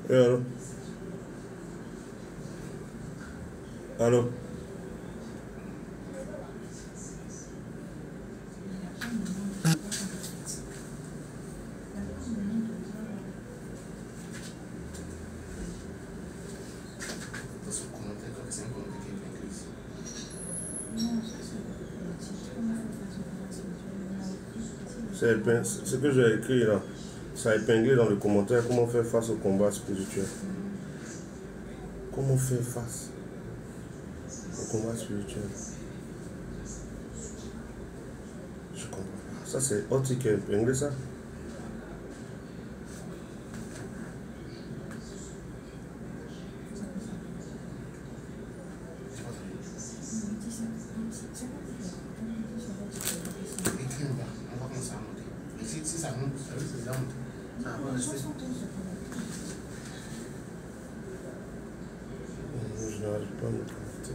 Oui, allô? Allô? Ce que j'ai écrit là, ça a épinglé dans le commentaire comment faire face au combat spirituel. Comment faire face au combat spirituel? Je comprends pas. Ça c'est Oti qui a épinglé ça. Je n'arrive pas à me connecter.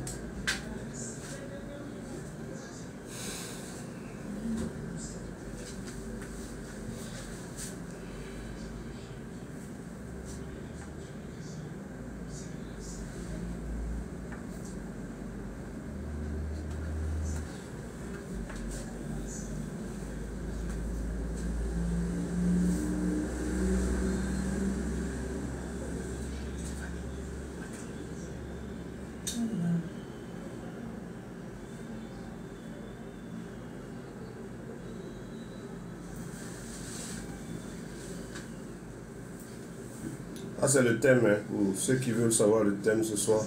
Ah, c'est le thème, hein, pour ceux qui veulent savoir le thème ce soir.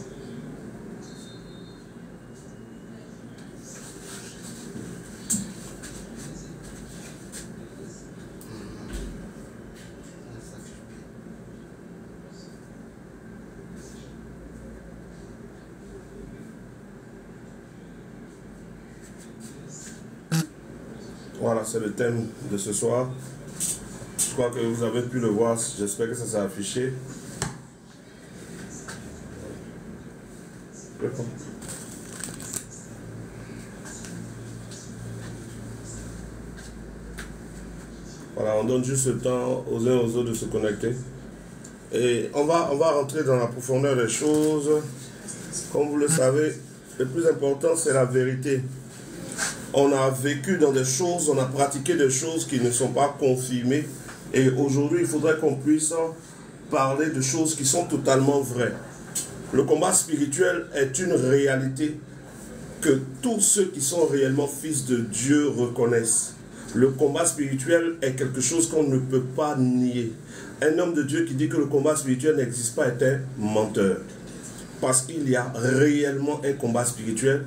Voilà, c'est le thème de ce soir. Je crois que vous avez pu le voir, j'espère que ça s'est affiché. Voilà, on donne juste le temps aux uns aux autres de se connecter. Et on va rentrer dans la profondeur des choses. Comme vous le savez, le plus important, c'est la vérité. On a vécu dans des choses, on a pratiqué des choses qui ne sont pas confirmées. Et aujourd'hui, il faudrait qu'on puisse parler de choses qui sont totalement vraies. Le combat spirituel est une réalité que tous ceux qui sont réellement fils de Dieu reconnaissent. Le combat spirituel est quelque chose qu'on ne peut pas nier. Un homme de Dieu qui dit que le combat spirituel n'existe pas est un menteur. Parce qu'il y a réellement un combat spirituel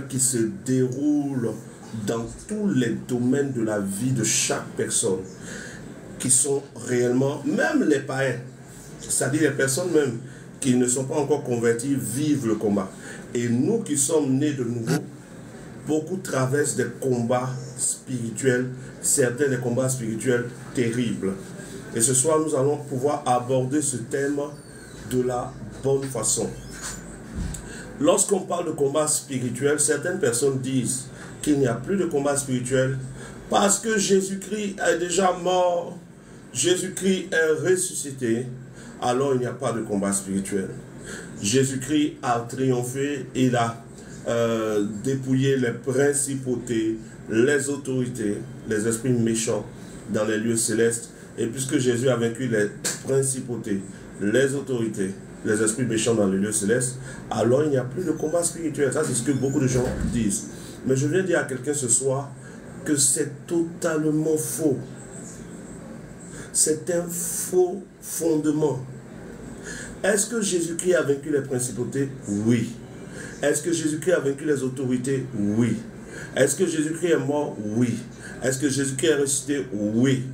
qui se déroule dans tous les domaines de la vie de chaque personne, qui sont réellement, même les païens, c'est-à-dire les personnes même qui ne sont pas encore converties, vivent le combat. Et nous qui sommes nés de nouveau, beaucoup traversent des combats spirituels, certains des combats spirituels terribles. Et ce soir, nous allons pouvoir aborder ce thème de la bonne façon. Lorsqu'on parle de combat spirituel, certaines personnes disent qu'il n'y a plus de combat spirituel parce que Jésus-Christ est déjà mort, Jésus-Christ est ressuscité, alors il n'y a pas de combat spirituel. Jésus-Christ a triomphé, il a dépouillé les principautés, les autorités, les esprits méchants dans les lieux célestes. Et puisque Jésus a vaincu les principautés, les autorités, les esprits méchants dans les lieux célestes, alors il n'y a plus de combat spirituel. Ça, c'est ce que beaucoup de gens disent. Mais je viens dire à quelqu'un ce soir que c'est totalement faux. C'est un faux fondement. Est-ce que Jésus-Christ a vaincu les principautés? Oui. Est-ce que Jésus-Christ a vaincu les autorités? Oui. Est-ce que Jésus-Christ est mort? Oui. Est-ce que Jésus-Christ est ressuscité? Oui.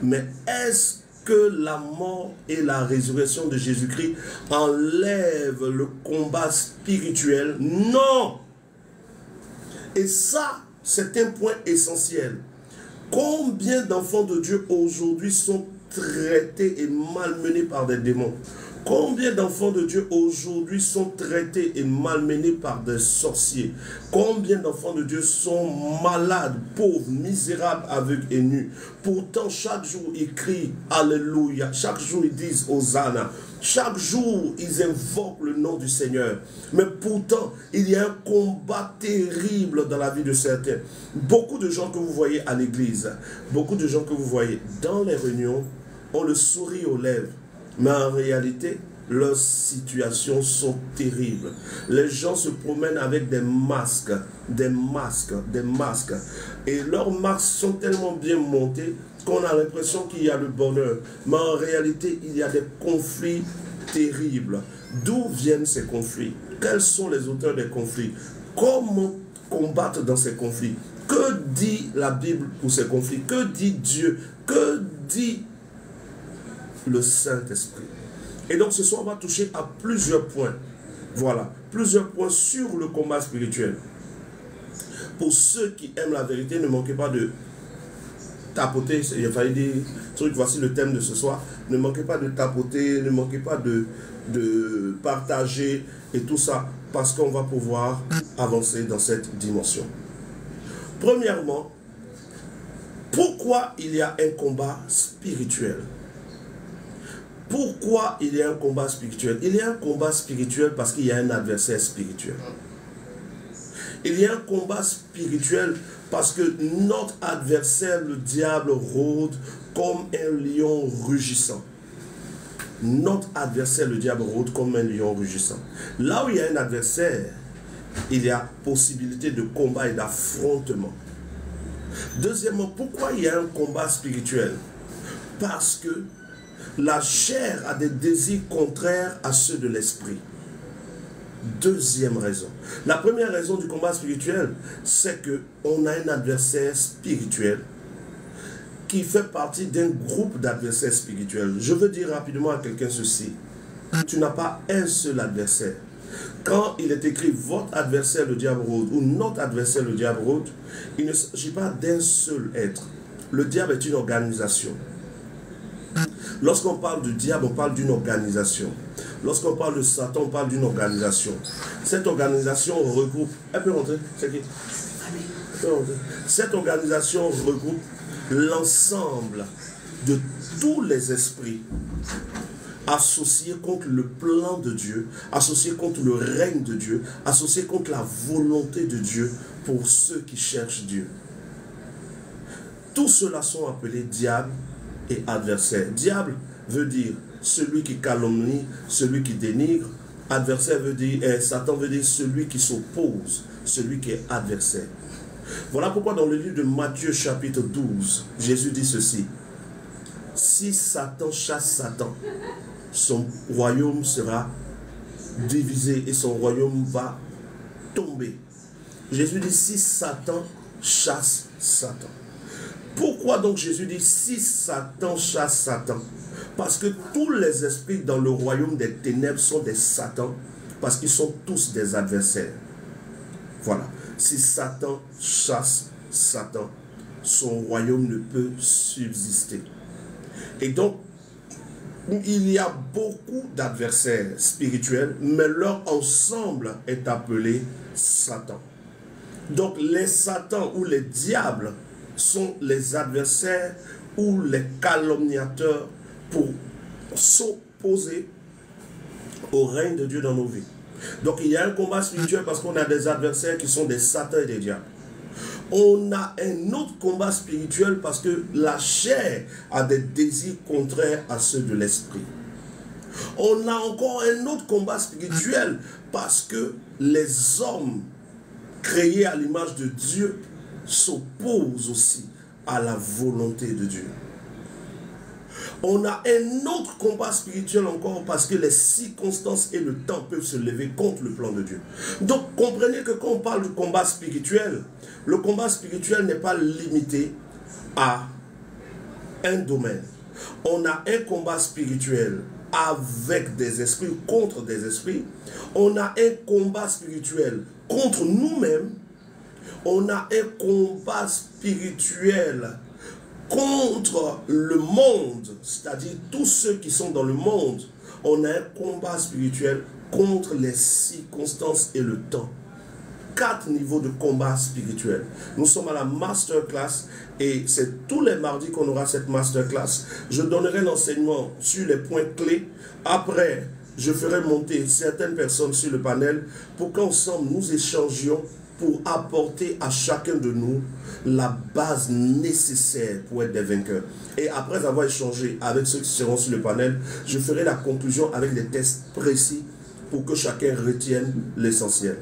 Mais est-ce que la mort et la résurrection de Jésus-Christ enlèvent le combat spirituel? Non. Et ça, c'est un point essentiel. Combien d'enfants de Dieu aujourd'hui sont traités et malmenés par des démons? Combien d'enfants de Dieu aujourd'hui sont traités et malmenés par des sorciers? Combien d'enfants de Dieu sont malades, pauvres, misérables, aveugles et nus? Pourtant, chaque jour, ils crient Alléluia. Chaque jour, ils disent Hosanna. Chaque jour, ils invoquent le nom du Seigneur. Mais pourtant, il y a un combat terrible dans la vie de certains. Beaucoup de gens que vous voyez à l'église, beaucoup de gens que vous voyez dans les réunions, ont le sourire aux lèvres. Mais en réalité, leurs situations sont terribles. Les gens se promènent avec des masques. Et leurs masques sont tellement bien montés qu'on a l'impression qu'il y a le bonheur. Mais en réalité, il y a des conflits terribles. D'où viennent ces conflits? Quels sont les auteurs des conflits? Comment combattre dans ces conflits? Que dit la Bible pour ces conflits? Que dit Dieu? Que dit le Saint-Esprit? Et donc ce soir, on va toucher à plusieurs points. Voilà, plusieurs points sur le combat spirituel. Pour ceux qui aiment la vérité, ne manquez pas de tapoter. Il a fallu dire, truc, voici le thème de ce soir. Ne manquez pas de tapoter, ne manquez pas de partager et tout ça, parce qu'on va pouvoir avancer dans cette dimension. Premièrement, pourquoi il y a un combat spirituel? Pourquoi il y a un combat spirituel? Il y a un combat spirituel parce qu'il y a un adversaire spirituel. Il y a un combat spirituel parce que notre adversaire, le diable, rôde comme un lion rugissant. Notre adversaire, le diable, rôde comme un lion rugissant. Là où il y a un adversaire, il y a possibilité de combat et d'affrontement. Deuxièmement, pourquoi il y a un combat spirituel? Parce que la chair a des désirs contraires à ceux de l'esprit. Deuxième raison. La première raison du combat spirituel, c'est qu'on a un adversaire spirituel qui fait partie d'un groupe d'adversaires spirituels. Je veux dire rapidement à quelqu'un ceci. Tu n'as pas un seul adversaire. Quand il est écrit votre adversaire le diable rôde ou notre adversaire le diable rôde, il ne s'agit pas d'un seul être. Le diable est une organisation. Lorsqu'on parle du diable, on parle d'une organisation. Lorsqu'on parle de Satan, on parle d'une organisation. Cette organisation regroupe... Elle peut rentrer, c'est qui? Cette organisation regroupe l'ensemble de tous les esprits associés contre le plan de Dieu, associés contre le règne de Dieu, associés contre la volonté de Dieu pour ceux qui cherchent Dieu. Tous ceux-là sont appelés diables et adversaire. Diable veut dire celui qui calomnie, celui qui dénigre. Adversaire veut dire, Satan veut dire celui qui s'oppose, celui qui est adversaire. Voilà pourquoi dans le livre de Matthieu chapitre 12, Jésus dit ceci. Si Satan chasse Satan, son royaume sera divisé et son royaume va tomber. Jésus dit si Satan chasse Satan. Pourquoi donc Jésus dit si Satan chasse Satan? Parce que tous les esprits dans le royaume des ténèbres sont des Satans, parce qu'ils sont tous des adversaires. Voilà. Si Satan chasse Satan, son royaume ne peut subsister. Et donc, il y a beaucoup d'adversaires spirituels, mais leur ensemble est appelé Satan. Donc les Satans ou les diables sont les adversaires ou les calomniateurs pour s'opposer au règne de Dieu dans nos vies. Donc il y a un combat spirituel parce qu'on a des adversaires qui sont des Satans et des diables. On a un autre combat spirituel parce que la chair a des désirs contraires à ceux de l'esprit. On a encore un autre combat spirituel parce que les hommes créés à l'image de Dieu s'opposent aussi à la volonté de Dieu. On a un autre combat spirituel encore parce que les circonstances et le temps peuvent se lever contre le plan de Dieu. Donc comprenez que quand on parle du combat spirituel, le combat spirituel n'est pas limité à un domaine. On a un combat spirituel avec des esprits, contre des esprits. On a un combat spirituel contre nous-mêmes. On a un combat spirituel contre le monde, c'est-à-dire tous ceux qui sont dans le monde. On a un combat spirituel contre les circonstances et le temps. 4 niveaux de combat spirituel. Nous sommes à la masterclass et c'est tous les mardis qu'on aura cette masterclass. Je donnerai l'enseignement sur les points clés. Après, je ferai monter certaines personnes sur le panel pour qu'ensemble nous échangions pour apporter à chacun de nous la base nécessaire pour être des vainqueurs. Et après avoir échangé avec ceux qui seront sur le panel, je ferai la conclusion avec des tests précis pour que chacun retienne l'essentiel.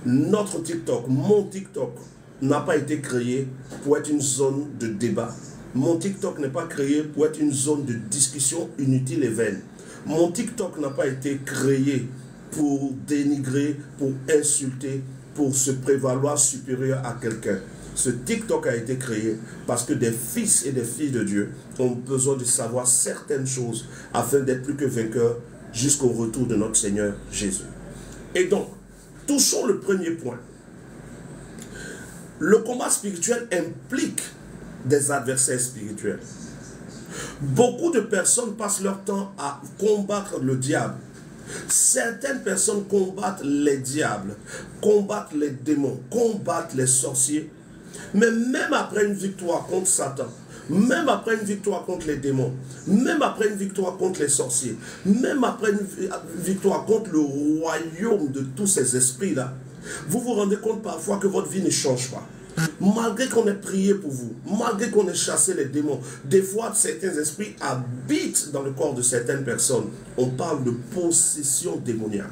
Notre TikTok, mon TikTok, n'a pas été créé pour être une zone de débat. Mon TikTok n'est pas créé pour être une zone de discussion inutile et vaine. Mon TikTok n'a pas été créé pour dénigrer, pour insulter, pour se prévaloir supérieur à quelqu'un. Ce TikTok a été créé parce que des fils et des filles de Dieu ont besoin de savoir certaines choses afin d'être plus que vainqueurs jusqu'au retour de notre Seigneur Jésus. Et donc, touchons le premier point. Le combat spirituel implique des adversaires spirituels. Beaucoup de personnes passent leur temps à combattre le diable. Certaines personnes combattent les diables, combattent les démons, combattent les sorciers. Mais même après une victoire contre Satan, même après une victoire contre les démons, même après une victoire contre les sorciers, même après une victoire contre le royaume de tous ces esprits-là, vous vous rendez compte parfois que votre vie ne change pas. Malgré qu'on ait prié pour vous, malgré qu'on ait chassé les démons, des fois certains esprits habitent dans le corps de certaines personnes. On parle de possession démoniaque.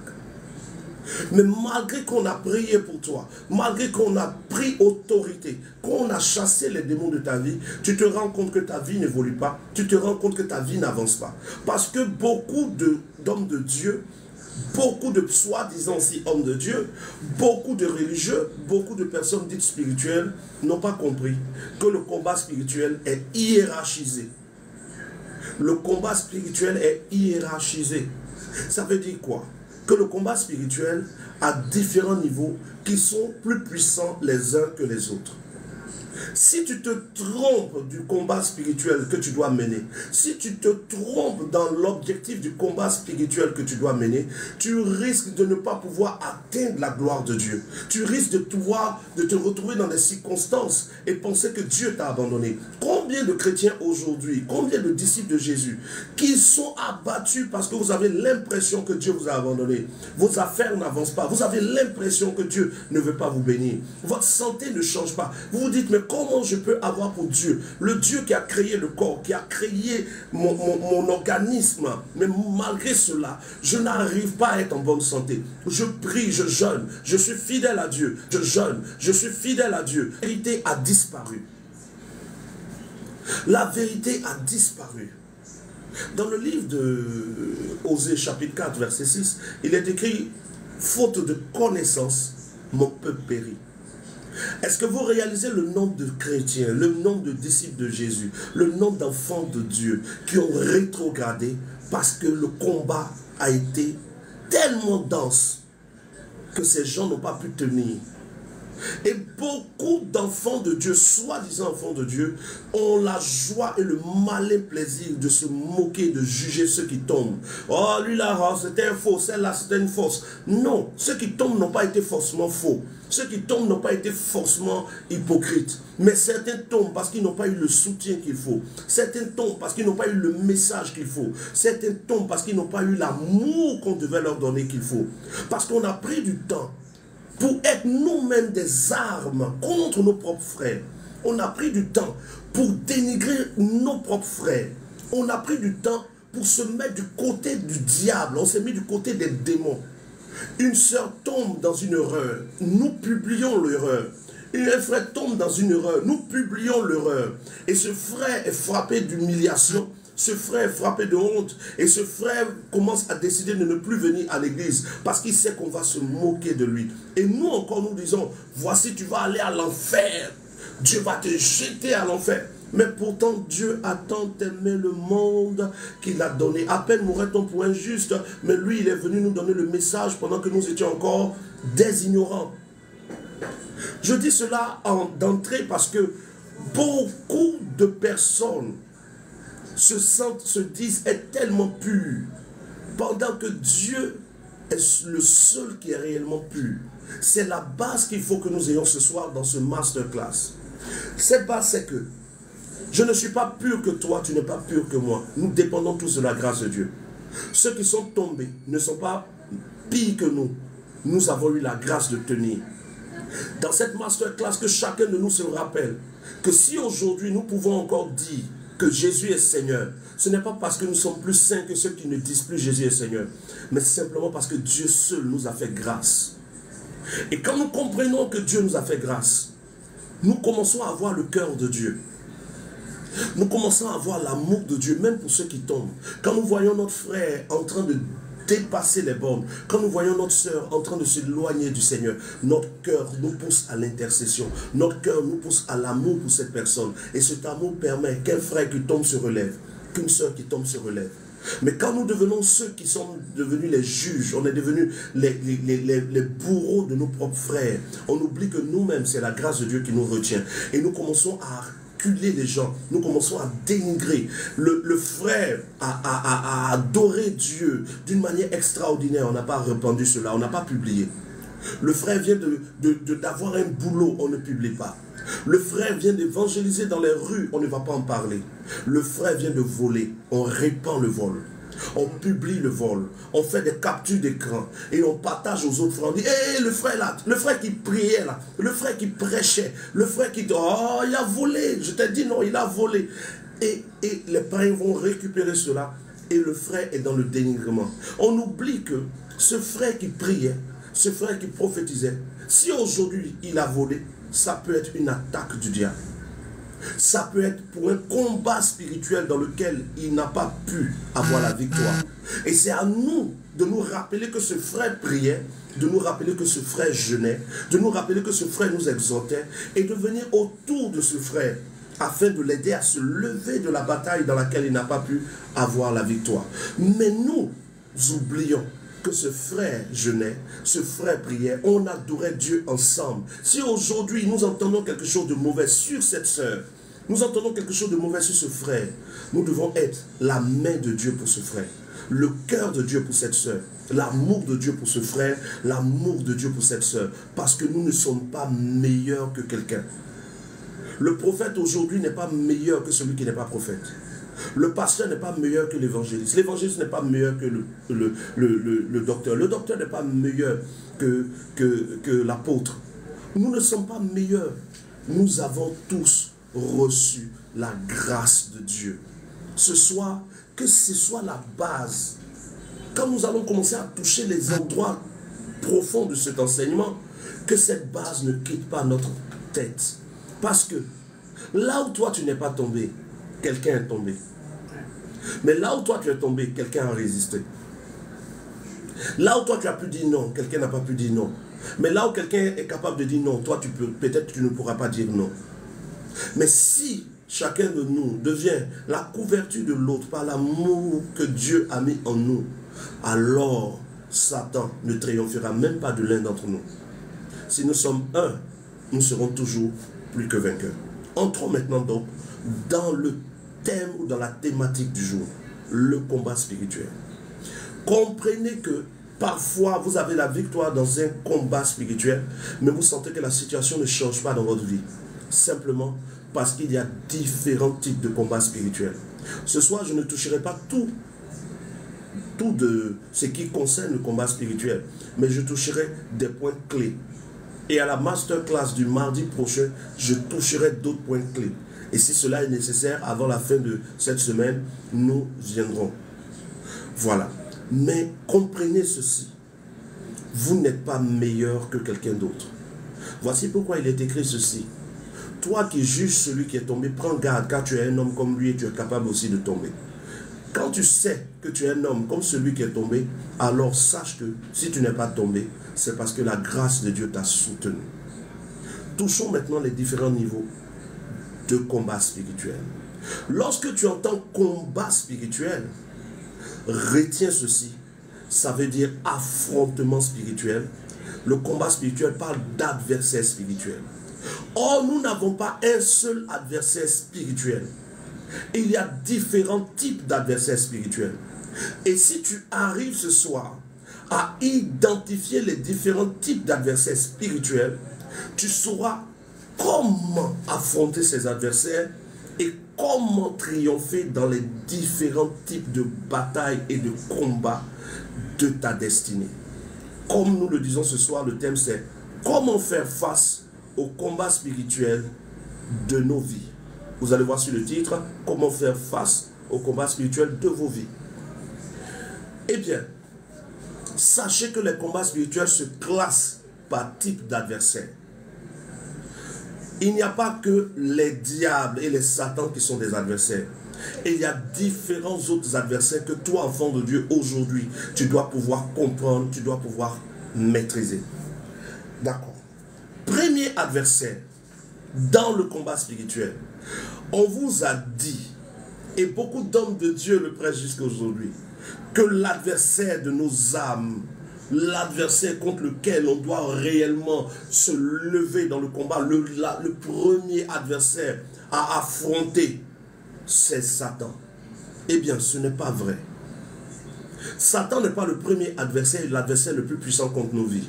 Mais malgré qu'on a prié pour toi, malgré qu'on a pris autorité, qu'on a chassé les démons de ta vie, tu te rends compte que ta vie n'évolue pas, tu te rends compte que ta vie n'avance pas. Parce que beaucoup d'hommes de Dieu, beaucoup de soi-disant si hommes de Dieu, beaucoup de religieux, beaucoup de personnes dites spirituelles n'ont pas compris que le combat spirituel est hiérarchisé. Le combat spirituel est hiérarchisé. Ça veut dire quoi? Que le combat spirituel a différents niveaux qui sont plus puissants les uns que les autres. Si tu te trompes du combat spirituel que tu dois mener, si tu te trompes dans l'objectif du combat spirituel que tu dois mener, tu risques de ne pas pouvoir atteindre la gloire de Dieu. Tu risques de te retrouver dans des circonstances et penser que Dieu t'a abandonné. Combien de chrétiens aujourd'hui, combien de disciples de Jésus qui sont abattus parce que vous avez l'impression que Dieu vous a abandonné. Vos affaires n'avancent pas. Vous avez l'impression que Dieu ne veut pas vous bénir. Votre santé ne change pas. Vous vous dites, mais comment je peux avoir pour Dieu, le Dieu qui a créé le corps, qui a créé mon organisme, mais malgré cela, je n'arrive pas à être en bonne santé. Je prie, je jeûne, je suis fidèle à Dieu, je jeûne, je suis fidèle à Dieu. La vérité a disparu. La vérité a disparu. Dans le livre de Osée, chapitre 4, verset 6, il est écrit, faute de connaissance, mon peuple périt. Est-ce que vous réalisez le nombre de chrétiens, le nombre de disciples de Jésus, le nombre d'enfants de Dieu qui ont rétrogradé parce que le combat a été tellement dense que ces gens n'ont pas pu tenir? Et beaucoup d'enfants de Dieu, soi-disant enfants de Dieu, ont la joie et le malin plaisir de se moquer, de juger ceux qui tombent. Oh, lui là, c'était un faux, celle-là, c'était une fausse. Non, ceux qui tombent n'ont pas été forcément faux. Ceux qui tombent n'ont pas été forcément hypocrites. Mais certains tombent parce qu'ils n'ont pas eu le soutien qu'il faut. Certains tombent parce qu'ils n'ont pas eu le message qu'il faut. Certains tombent parce qu'ils n'ont pas eu l'amour qu'on devait leur donner qu'il faut. Parce qu'on a pris du temps pour être nous-mêmes des armes contre nos propres frères. On a pris du temps pour dénigrer nos propres frères. On a pris du temps pour se mettre du côté du diable. On s'est mis du côté des démons. Une sœur tombe dans une erreur. Nous publions l'erreur. Un frère tombe dans une erreur. Nous publions l'erreur. Et ce frère est frappé d'humiliation. Ce frère est frappé de honte et ce frère commence à décider de ne plus venir à l'église parce qu'il sait qu'on va se moquer de lui. Et nous encore nous disons, voici tu vas aller à l'enfer. Dieu va te jeter à l'enfer. Mais pourtant Dieu a tant aimé le monde qu'il a donné. À peine mourrait-on pour un juste, mais lui il est venu nous donner le message pendant que nous étions encore des ignorants. Je dis cela d'entrée parce que beaucoup de personnes se disent être tellement purs, Pendant que Dieu est le seul qui est réellement pur. C'est la base qu'il faut que nous ayons ce soir dans ce masterclass. Cette base, c'est que je ne suis pas pur que toi, tu n'es pas pur que moi. Nous dépendons tous de la grâce de Dieu. Ceux qui sont tombés ne sont pas pires que nous. Nous avons eu la grâce de tenir. Dans cette masterclass, que chacun de nous se rappelle que si aujourd'hui nous pouvons encore dire que Jésus est Seigneur, ce n'est pas parce que nous sommes plus saints que ceux qui ne disent plus Jésus est Seigneur, mais simplement parce que Dieu seul nous a fait grâce. Et quand nous comprenons que Dieu nous a fait grâce, nous commençons à avoir le cœur de Dieu. Nous commençons à avoir l'amour de Dieu, même pour ceux qui tombent. Quand nous voyons notre frère en train de dépasser les bornes, quand nous voyons notre sœur en train de s'éloigner du Seigneur, notre cœur nous pousse à l'intercession. Notre cœur nous pousse à l'amour pour cette personne. Et cet amour permet qu'un frère qui tombe se relève, qu'une sœur qui tombe se relève. Mais quand nous devenons ceux qui sont devenus les juges, on est devenus les bourreaux de nos propres frères, on oublie que nous-mêmes, c'est la grâce de Dieu qui nous retient. Et nous commençons à les gens, nous commençons à dénigrer. Le frère a adoré Dieu d'une manière extraordinaire. On n'a pas répandu cela, on n'a pas publié. Le frère vient d'avoir un boulot, on ne publie pas. Le frère vient d'évangéliser dans les rues, on ne va pas en parler. Le frère vient de voler, on répand le vol. On publie le vol, on fait des captures d'écran et on partage aux autres frères. On dit, hé, le frère là, le frère qui priait là, le frère qui prêchait, le frère qui dit, oh, il a volé. Je t'ai dit non, il a volé. Et les parents vont récupérer cela et le frère est dans le dénigrement. On oublie que ce frère qui priait, ce frère qui prophétisait, si aujourd'hui il a volé, ça peut être une attaque du diable. Ça peut être pour un combat spirituel dans lequel il n'a pas pu avoir la victoire. Et c'est à nous de nous rappeler que ce frère priait, de nous rappeler que ce frère jeûnait, de nous rappeler que ce frère nous exhortait et de venir autour de ce frère afin de l'aider à se lever de la bataille dans laquelle il n'a pas pu avoir la victoire. Mais nous oublions que ce frère jeûnait, ce frère priait, on adorait Dieu ensemble. Si aujourd'hui nous entendons quelque chose de mauvais sur cette sœur, nous entendons quelque chose de mauvais sur ce frère, nous devons être la main de Dieu pour ce frère, le cœur de Dieu pour cette sœur, l'amour de Dieu pour ce frère, l'amour de Dieu pour cette sœur, parce que nous ne sommes pas meilleurs que quelqu'un. Le prophète aujourd'hui n'est pas meilleur que celui qui n'est pas prophète. Le pasteur n'est pas meilleur que l'évangéliste. L'évangéliste n'est pas meilleur que le docteur. Le docteur n'est pas meilleur que l'apôtre. Nous ne sommes pas meilleurs. Nous avons tous reçu la grâce de Dieu. Ce soir, que ce soit la base. Quand nous allons commencer à toucher les endroits profonds de cet enseignement, que cette base ne quitte pas notre tête. Parce que là où toi tu n'es pas tombé, quelqu'un est tombé. Mais là où toi tu es tombé, quelqu'un a résisté. Là où toi tu as pu dire non, quelqu'un n'a pas pu dire non. Mais là où quelqu'un est capable de dire non, toi tu peux, peut-être tu ne pourras pas dire non. Mais si chacun de nous devient la couverture de l'autre par l'amour que Dieu a mis en nous, alors Satan ne triomphera même pas de l'un d'entre nous. Si nous sommes un, nous serons toujours plus que vainqueurs. Entrons maintenant donc dans le thème ou dans la thématique du jour, le combat spirituel. Comprenez que parfois vous avez la victoire dans un combat spirituel, mais vous sentez que la situation ne change pas dans votre vie. Simplement parce qu'il y a différents types de combats spirituels. Ce soir, je ne toucherai pas tout de ce qui concerne le combat spirituel, mais je toucherai des points clés. Et à la masterclass du mardi prochain, je toucherai d'autres points clés. Et si cela est nécessaire, avant la fin de cette semaine, nous viendrons. Voilà. Mais comprenez ceci. Vous n'êtes pas meilleur que quelqu'un d'autre. Voici pourquoi il est écrit ceci. Toi qui juges celui qui est tombé, prends garde, car tu es un homme comme lui et tu es capable aussi de tomber. Quand tu sais que tu es un homme comme celui qui est tombé, alors sache que si tu n'es pas tombé, c'est parce que la grâce de Dieu t'a soutenu. Touchons maintenant les différents niveaux de combat spirituel. Lorsque tu entends combat spirituel, retiens ceci. Ça veut dire affrontement spirituel. Le combat spirituel parle d'adversaire spirituel. Or, nous n'avons pas un seul adversaire spirituel. Il y a différents types d'adversaires spirituels. Et si tu arrives ce soir à identifier les différents types d'adversaires spirituels, tu sauras comment affronter ces adversaires et comment triompher dans les différents types de batailles et de combats de ta destinée. Comme nous le disons ce soir, le thème c'est comment faire face aux combats spirituels de nos vies. Vous allez voir sur le titre, comment faire face aux combats spirituels de vos vies. Eh bien, sachez que les combats spirituels se classent par type d'adversaire. Il n'y a pas que les diables et les satans qui sont des adversaires. Et il y a différents autres adversaires que toi, enfant de Dieu, aujourd'hui, tu dois pouvoir comprendre, tu dois pouvoir maîtriser. D'accord. Premier adversaire dans le combat spirituel. On vous a dit, et beaucoup d'hommes de Dieu le prêchent jusqu'à aujourd'hui, que l'adversaire de nos âmes, l'adversaire contre lequel on doit réellement se lever dans le combat, le premier adversaire à affronter, c'est Satan. Eh bien, ce n'est pas vrai. Satan n'est pas le premier adversaire, l'adversaire le plus puissant contre nos vies.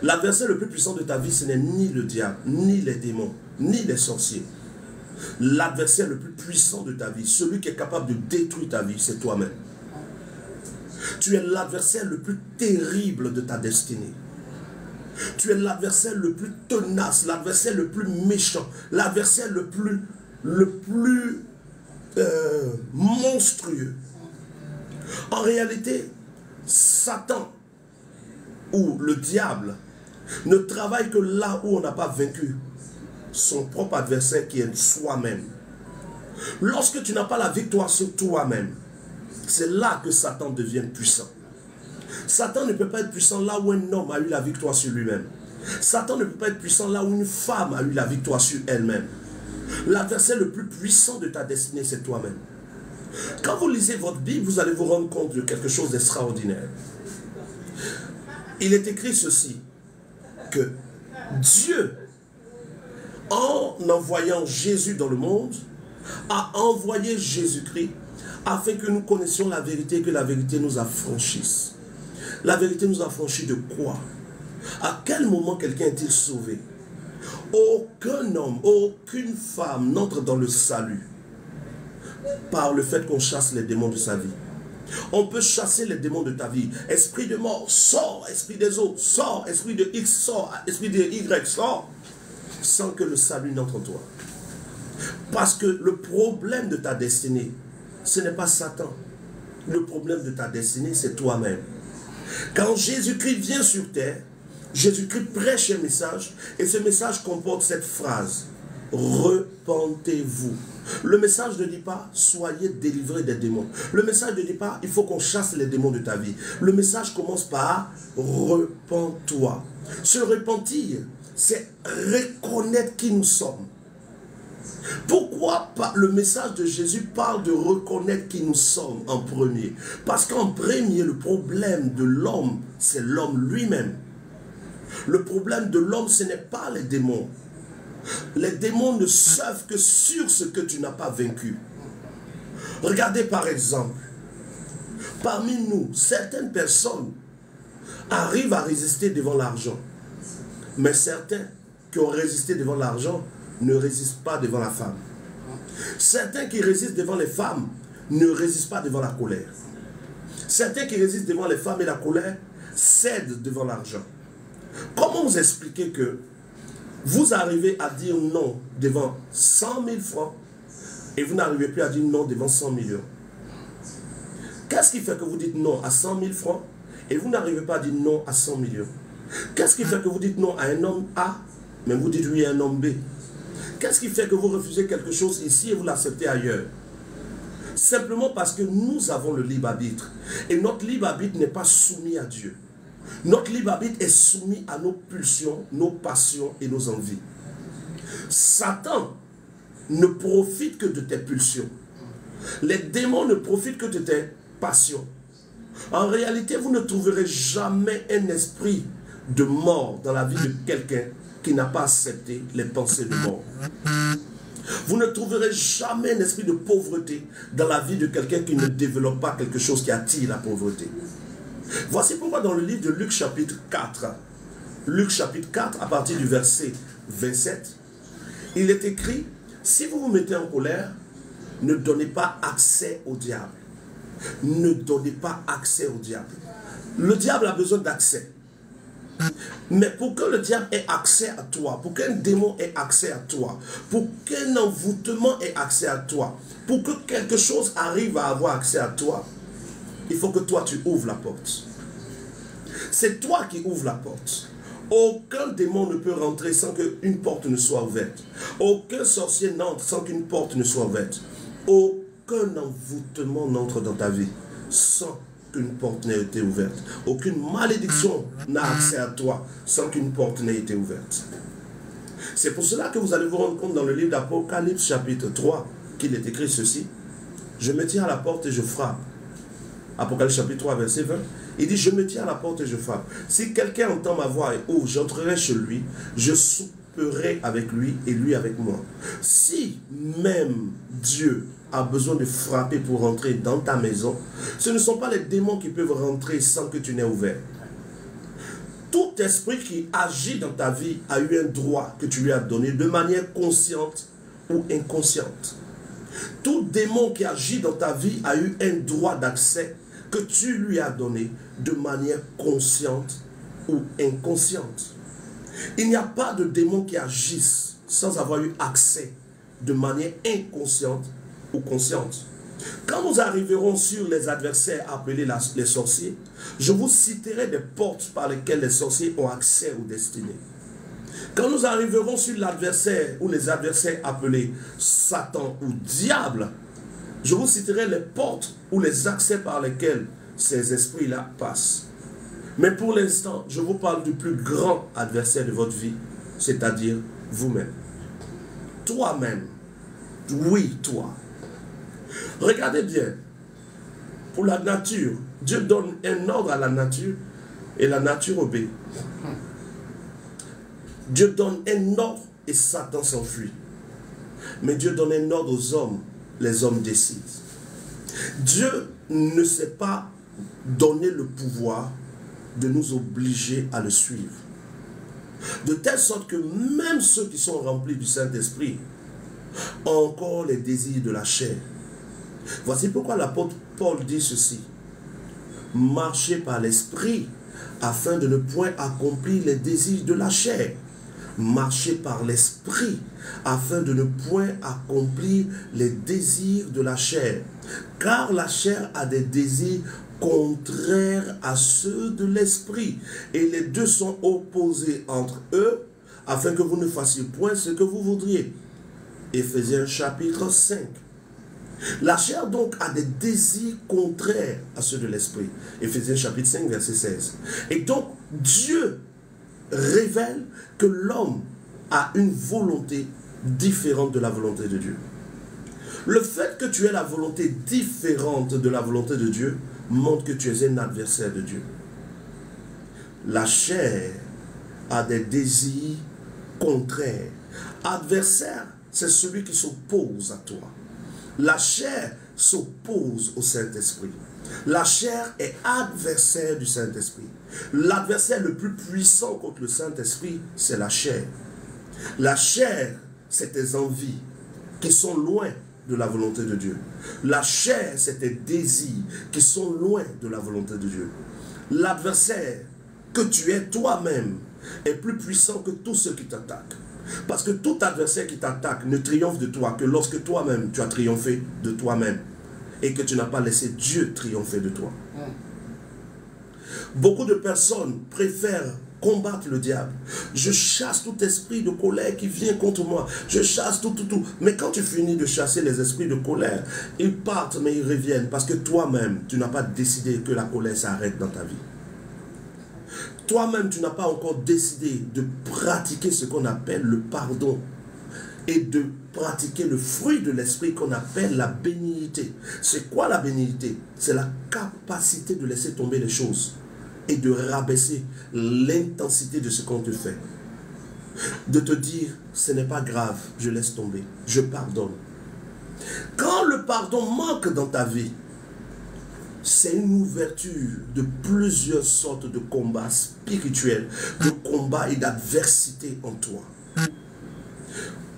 L'adversaire le plus puissant de ta vie, ce n'est ni le diable, ni les démons, ni les sorciers. L'adversaire le plus puissant de ta vie, celui qui est capable de détruire ta vie, c'est toi-même. Tu es l'adversaire le plus terrible de ta destinée. Tu es l'adversaire le plus tenace, l'adversaire le plus méchant, l'adversaire le plus monstrueux. En réalité, Satan ou le diable ne travaille que là où on n'a pas vaincu son propre adversaire qui est soi-même. Lorsque tu n'as pas la victoire sur toi-même, c'est là que Satan devient puissant. Satan ne peut pas être puissant là où un homme a eu la victoire sur lui-même. Satan ne peut pas être puissant là où une femme a eu la victoire sur elle-même. L'adversaire le plus puissant de ta destinée, c'est toi-même. Quand vous lisez votre Bible, vous allez vous rendre compte de quelque chose d'extraordinaire. Il est écrit ceci, que Dieu, en envoyant Jésus dans le monde, a envoyé Jésus-Christ afin que nous connaissions la vérité et que la vérité nous affranchisse. La vérité nous affranchit de quoi? À quel moment quelqu'un est-il sauvé? Aucun homme, aucune femme n'entre dans le salut par le fait qu'on chasse les démons de sa vie. On peut chasser les démons de ta vie. Esprit de mort, sors. Esprit des eaux, sors. Esprit de X, sors. Esprit de Y, sors. Sans que le salut n'entre en toi. Parce que le problème de ta destinée, ce n'est pas Satan. Le problème de ta destinée, c'est toi-même. Quand Jésus-Christ vient sur terre, Jésus-Christ prêche un message, et ce message comporte cette phrase: repentez-vous. Le message ne dit pas soyez délivrés des démons. Le message ne dit pas il faut qu'on chasse les démons de ta vie. Le message commence par repens-toi. Se repentir, c'est reconnaître qui nous sommes. Pourquoi le message de Jésus parle de reconnaître qui nous sommes en premier? Parce qu'en premier, le problème de l'homme, c'est l'homme lui-même. Le problème de l'homme, ce n'est pas les démons. Les démons ne savent que sur ce que tu n'as pas vaincu. Regardez par exemple, parmi nous, certaines personnes arrivent à résister devant l'argent. Mais certains qui ont résisté devant l'argent ne résistent pas devant la femme. Certains qui résistent devant les femmes ne résistent pas devant la colère. Certains qui résistent devant les femmes et la colère cèdent devant l'argent. Comment vous expliquer que vous arrivez à dire non devant 100 000 francs et vous n'arrivez plus à dire non devant 100 millions? Qu'est-ce qui fait que vous dites non à 100 000 francs et vous n'arrivez pas à dire non à 100 millions? Qu'est-ce qui fait que vous dites non à un homme A, mais vous dites oui à un homme B? Qu'est-ce qui fait que vous refusez quelque chose ici et vous l'acceptez ailleurs? Simplement parce que nous avons le libre arbitre. Et notre libre arbitre n'est pas soumis à Dieu. Notre libre arbitre est soumis à nos pulsions, nos passions et nos envies. Satan ne profite que de tes pulsions. Les démons ne profitent que de tes passions. En réalité, vous ne trouverez jamais un esprit de mort dans la vie de quelqu'un qui n'a pas accepté les pensées de mort. Vous ne trouverez jamais un esprit de pauvreté dans la vie de quelqu'un qui ne développe pas quelque chose qui attire la pauvreté. Voici pourquoi dans le livre de Luc chapitre 4, Luc chapitre 4 à partir du verset 27, il est écrit, si vous vous mettez en colère, ne donnez pas accès au diable. Ne donnez pas accès au diable. Le diable a besoin d'accès. Mais pour que le diable ait accès à toi, pour qu'un démon ait accès à toi, pour qu'un envoûtement ait accès à toi, pour que quelque chose arrive à avoir accès à toi, il faut que toi tu ouvres la porte. C'est toi qui ouvres la porte. Aucun démon ne peut rentrer sans qu'une porte ne soit ouverte. Aucun sorcier n'entre sans qu'une porte ne soit ouverte. Aucun envoûtement n'entre dans ta vie sans qu'une porte n'ait été ouverte. Aucune malédiction n'a accès à toi sans qu'une porte n'ait été ouverte. C'est pour cela que vous allez vous rendre compte dans le livre d'Apocalypse chapitre 3 qu'il est écrit ceci. Je me tiens à la porte et je frappe. Apocalypse chapitre 3 verset 20. Il dit, je me tiens à la porte et je frappe. Si quelqu'un entend ma voix et ouvre, j'entrerai chez lui, je souperai avec lui et lui avec moi. Si même Dieu a besoin de frapper pour rentrer dans ta maison, ce ne sont pas les démons qui peuvent rentrer sans que tu n'aies ouvert. Tout esprit qui agit dans ta vie a eu un droit que tu lui as donné de manière consciente ou inconsciente. Tout démon qui agit dans ta vie a eu un droit d'accès que tu lui as donné de manière consciente ou inconsciente. Il n'y a pas de démons qui agissent sans avoir eu accès de manière inconsciente ou consciente. Quand nous arriverons sur les adversaires appelés les sorciers, je vous citerai des portes par lesquelles les sorciers ont accès aux destinées. Quand nous arriverons sur l'adversaire ou les adversaires appelés Satan ou diable, je vous citerai les portes ou les accès par lesquels ces esprits-là passent. Mais pour l'instant, je vous parle du plus grand adversaire de votre vie, c'est-à-dire vous-même. Toi-même. Oui, toi. Regardez bien. Pour la nature, Dieu donne un ordre à la nature et la nature obéit. Dieu donne un ordre et Satan s'enfuit. Mais Dieu donne un ordre aux hommes, les hommes décident. Dieu ne s'est pas donné le pouvoir de nous obliger à le suivre. De telle sorte que même ceux qui sont remplis du Saint-Esprit ont encore les désirs de la chair. Voici pourquoi l'apôtre Paul dit ceci. Marchez par l'Esprit afin de ne point accomplir les désirs de la chair. Marchez par l'Esprit afin de ne point accomplir les désirs de la chair. Car la chair a des désirs contraires à ceux de l'Esprit. Et les deux sont opposés entre eux afin que vous ne fassiez point ce que vous voudriez. Éphésiens chapitre 5. La chair donc a des désirs contraires à ceux de l'Esprit. Éphésiens chapitre 5 verset 16. Et donc Dieu révèle que l'homme a une volonté différente de la volonté de Dieu. Le fait que tu aies la volonté différente de la volonté de Dieu montre que tu es un adversaire de Dieu. La chair a des désirs contraires. Adversaire, c'est celui qui s'oppose à toi. La chair s'oppose au Saint-Esprit. La chair est adversaire du Saint-Esprit. L'adversaire le plus puissant contre le Saint-Esprit, c'est la chair. La chair, c'est tes envies qui sont loin de la volonté de Dieu. La chair, c'est tes désirs qui sont loin de la volonté de Dieu. L'adversaire que tu es toi-même est plus puissant que tous ceux qui t'attaquent. Parce que tout adversaire qui t'attaque ne triomphe de toi que lorsque toi-même tu as triomphé de toi-même et que tu n'as pas laissé Dieu triompher de toi. Beaucoup de personnes préfèrent combattre le diable. Je chasse tout esprit de colère qui vient contre moi. Je chasse tout. Mais quand tu finis de chasser les esprits de colère, ils partent mais ils reviennent parce que toi-même, tu n'as pas décidé que la colère s'arrête dans ta vie. Toi-même, tu n'as pas encore décidé de pratiquer ce qu'on appelle le pardon et de pratiquer le fruit de l'esprit qu'on appelle la bénignité. C'est quoi la bénignité? C'est la capacité de laisser tomber les choses et de rabaisser l'intensité de ce qu'on te fait. de te dire, ce n'est pas grave, je laisse tomber, je pardonne. Quand le pardon manque dans ta vie, c'est une ouverture de plusieurs sortes de combats spirituels, de combats et d'adversité en toi.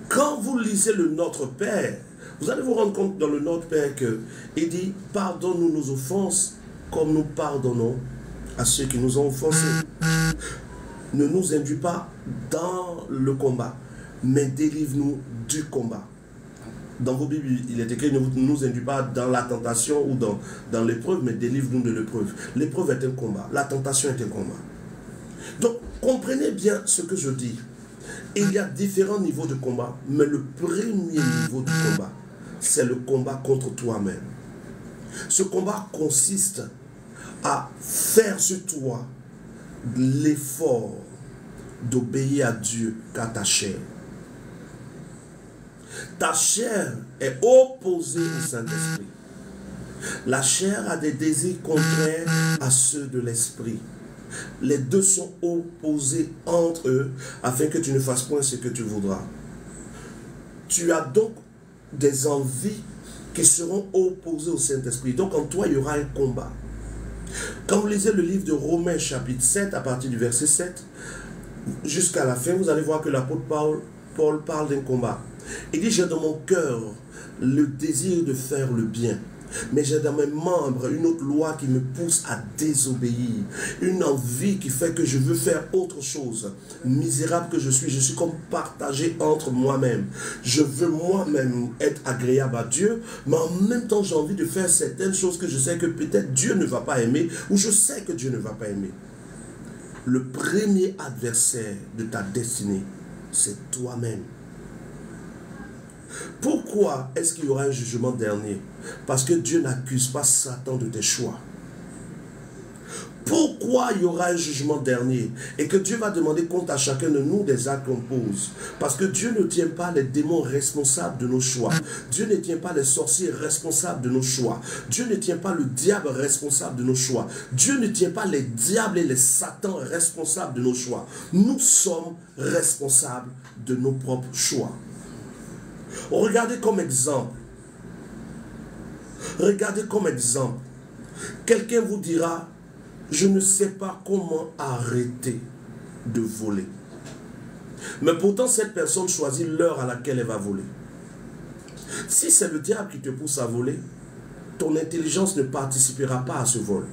Quand vous lisez le Notre Père, vous allez vous rendre compte dans le Notre Père qu'il dit, pardonne-nous nos offenses comme nous pardonnons à ceux qui nous ont offensés. Ne nous induis pas dans le combat, mais délivre-nous du combat. Dans vos Bibles, il est écrit, ne nous induis pas dans la tentation ou dans l'épreuve, mais délivre-nous de l'épreuve. L'épreuve est un combat, la tentation est un combat. Donc, comprenez bien ce que je dis. Il y a différents niveaux de combat, mais le premier niveau du combat, c'est le combat contre toi-même. Ce combat consiste à faire sur toi l'effort d'obéir à Dieu qu'à ta chair. Ta chair est opposée au Saint-Esprit. La chair a des désirs contraires à ceux de l'Esprit. Les deux sont opposés entre eux afin que tu ne fasses point ce que tu voudras. Tu as donc des envies qui seront opposées au Saint-Esprit. Donc en toi, il y aura un combat. Quand vous lisez le livre de Romains chapitre 7, à partir du verset 7, jusqu'à la fin, vous allez voir que l'apôtre Paul parle d'un combat. Il dit, j'ai dans mon cœur le désir de faire le bien, mais j'ai dans mes membres une autre loi qui me pousse à désobéir. Une envie qui fait que je veux faire autre chose. Misérable que je suis comme partagé entre moi-même. Je veux moi-même être agréable à Dieu, mais en même temps j'ai envie de faire certaines choses que je sais que peut-être Dieu ne va pas aimer, ou je sais que Dieu ne va pas aimer. Le premier adversaire de ta destinée, c'est toi-même. Pourquoi est-ce qu'il y aura un jugement dernier? Parce que Dieu n'accuse pas Satan de tes choix. Pourquoi il y aura un jugement dernier? Et que Dieu va demander compte à chacun de nous des actes qu'on pose. Parce que Dieu ne tient pas les démons responsables de nos choix. Dieu ne tient pas les sorciers responsables de nos choix. Dieu ne tient pas le diable responsable de nos choix. Dieu ne tient pas les diables et les satans responsables de nos choix. Nous sommes responsables de nos propres choix. Regardez comme exemple. Regardez comme exemple. Quelqu'un vous dira, je ne sais pas comment arrêter de voler. Mais pourtant, cette personne choisit l'heure à laquelle elle va voler. Si c'est le diable qui te pousse à voler, ton intelligence ne participera pas à ce vol.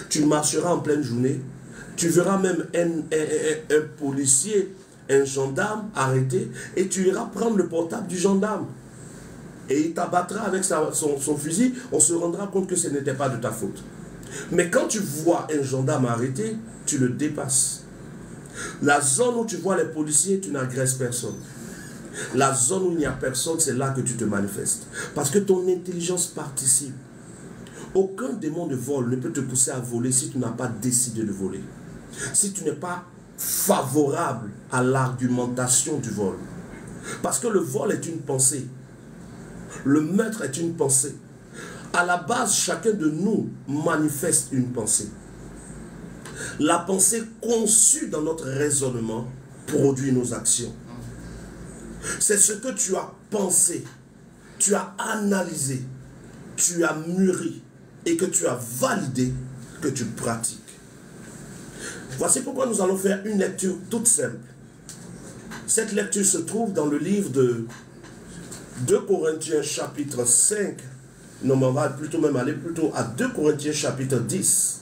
Tu marcheras en pleine journée, tu verras même un policier, un gendarme arrêté, et tu iras prendre le portable du gendarme. Et il t'abattra avec son fusil, on se rendra compte que ce n'était pas de ta faute. Mais quand tu vois un gendarme arrêté, tu le dépasses. La zone où tu vois les policiers, tu n'agresses personne. La zone où il n'y a personne, c'est là que tu te manifestes. Parce que ton intelligence participe. Aucun démon de vol ne peut te pousser à voler si tu n'as pas décidé de voler. Si tu n'es pas favorable à l'argumentation du vol. Parce que le vol est une pensée. Le meurtre est une pensée. À la base, chacun de nous manifeste une pensée. La pensée conçue dans notre raisonnement produit nos actions. C'est ce que tu as pensé, tu as analysé, tu as mûri et que tu as validé que tu pratiques. Voici pourquoi nous allons faire une lecture toute simple. Cette lecture se trouve dans le livre de 2 Corinthiens chapitre 5. Non, mais on va plutôt même aller plutôt à 2 Corinthiens chapitre 10.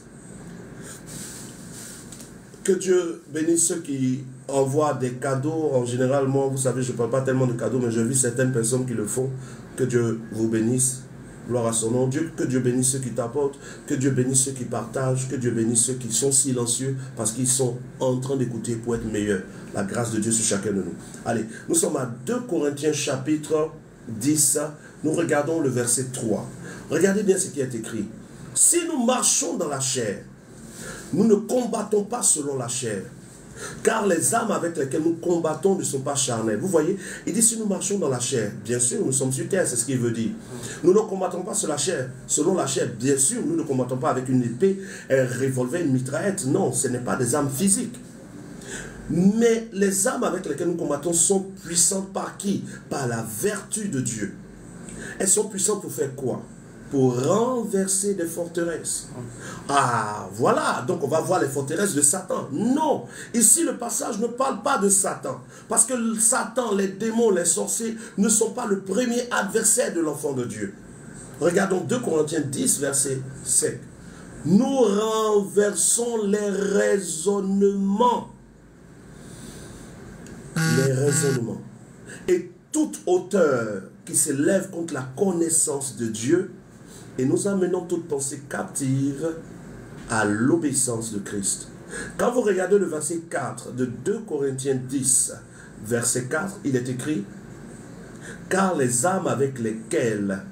Que Dieu bénisse ceux qui envoient des cadeaux. En général, moi, vous savez, je ne parle pas tellement de cadeaux, mais je vis certaines personnes qui le font. Que Dieu vous bénisse. Gloire à son nom. Que Dieu bénisse ceux qui t'apportent. Que Dieu bénisse ceux qui partagent. Que Dieu bénisse ceux qui sont silencieux parce qu'ils sont en train d'écouter pour être meilleurs. La grâce de Dieu sur chacun de nous. Allez, nous sommes à 2 Corinthiens chapitre 10. Nous regardons le verset 3. Regardez bien ce qui est écrit. Si nous marchons dans la chair, nous ne combattons pas selon la chair. Car les armes avec lesquelles nous combattons ne sont pas charnelles. Vous voyez, il dit si nous marchons dans la chair, bien sûr, nous sommes sur terre, c'est ce qu'il veut dire. Nous ne combattons pas sur la chair. Selon la chair, bien sûr, nous ne combattons pas avec une épée, un revolver, une mitraillette. Non, ce n'est pas des armes physiques. Mais les armes avec lesquelles nous combattons sont puissantes par qui? Par la vertu de Dieu. Elles sont puissantes pour faire quoi? Pour renverser des forteresses. Ah, voilà, donc on va voir les forteresses de Satan. Non, ici le passage ne parle pas de Satan. Parce que Satan, les démons, les sorciers ne sont pas le premier adversaire de l'enfant de Dieu. Regardons 2 Corinthiens 10, verset 5. Nous renversons les raisonnements. Les raisonnements. Et toute hauteur qui s'élève contre la connaissance de Dieu, et nous amenons toute pensée captive à l'obéissance de Christ. Quand vous regardez le verset 4 de 2 Corinthiens 10, verset 4, il est écrit: car les armes avec lesquelles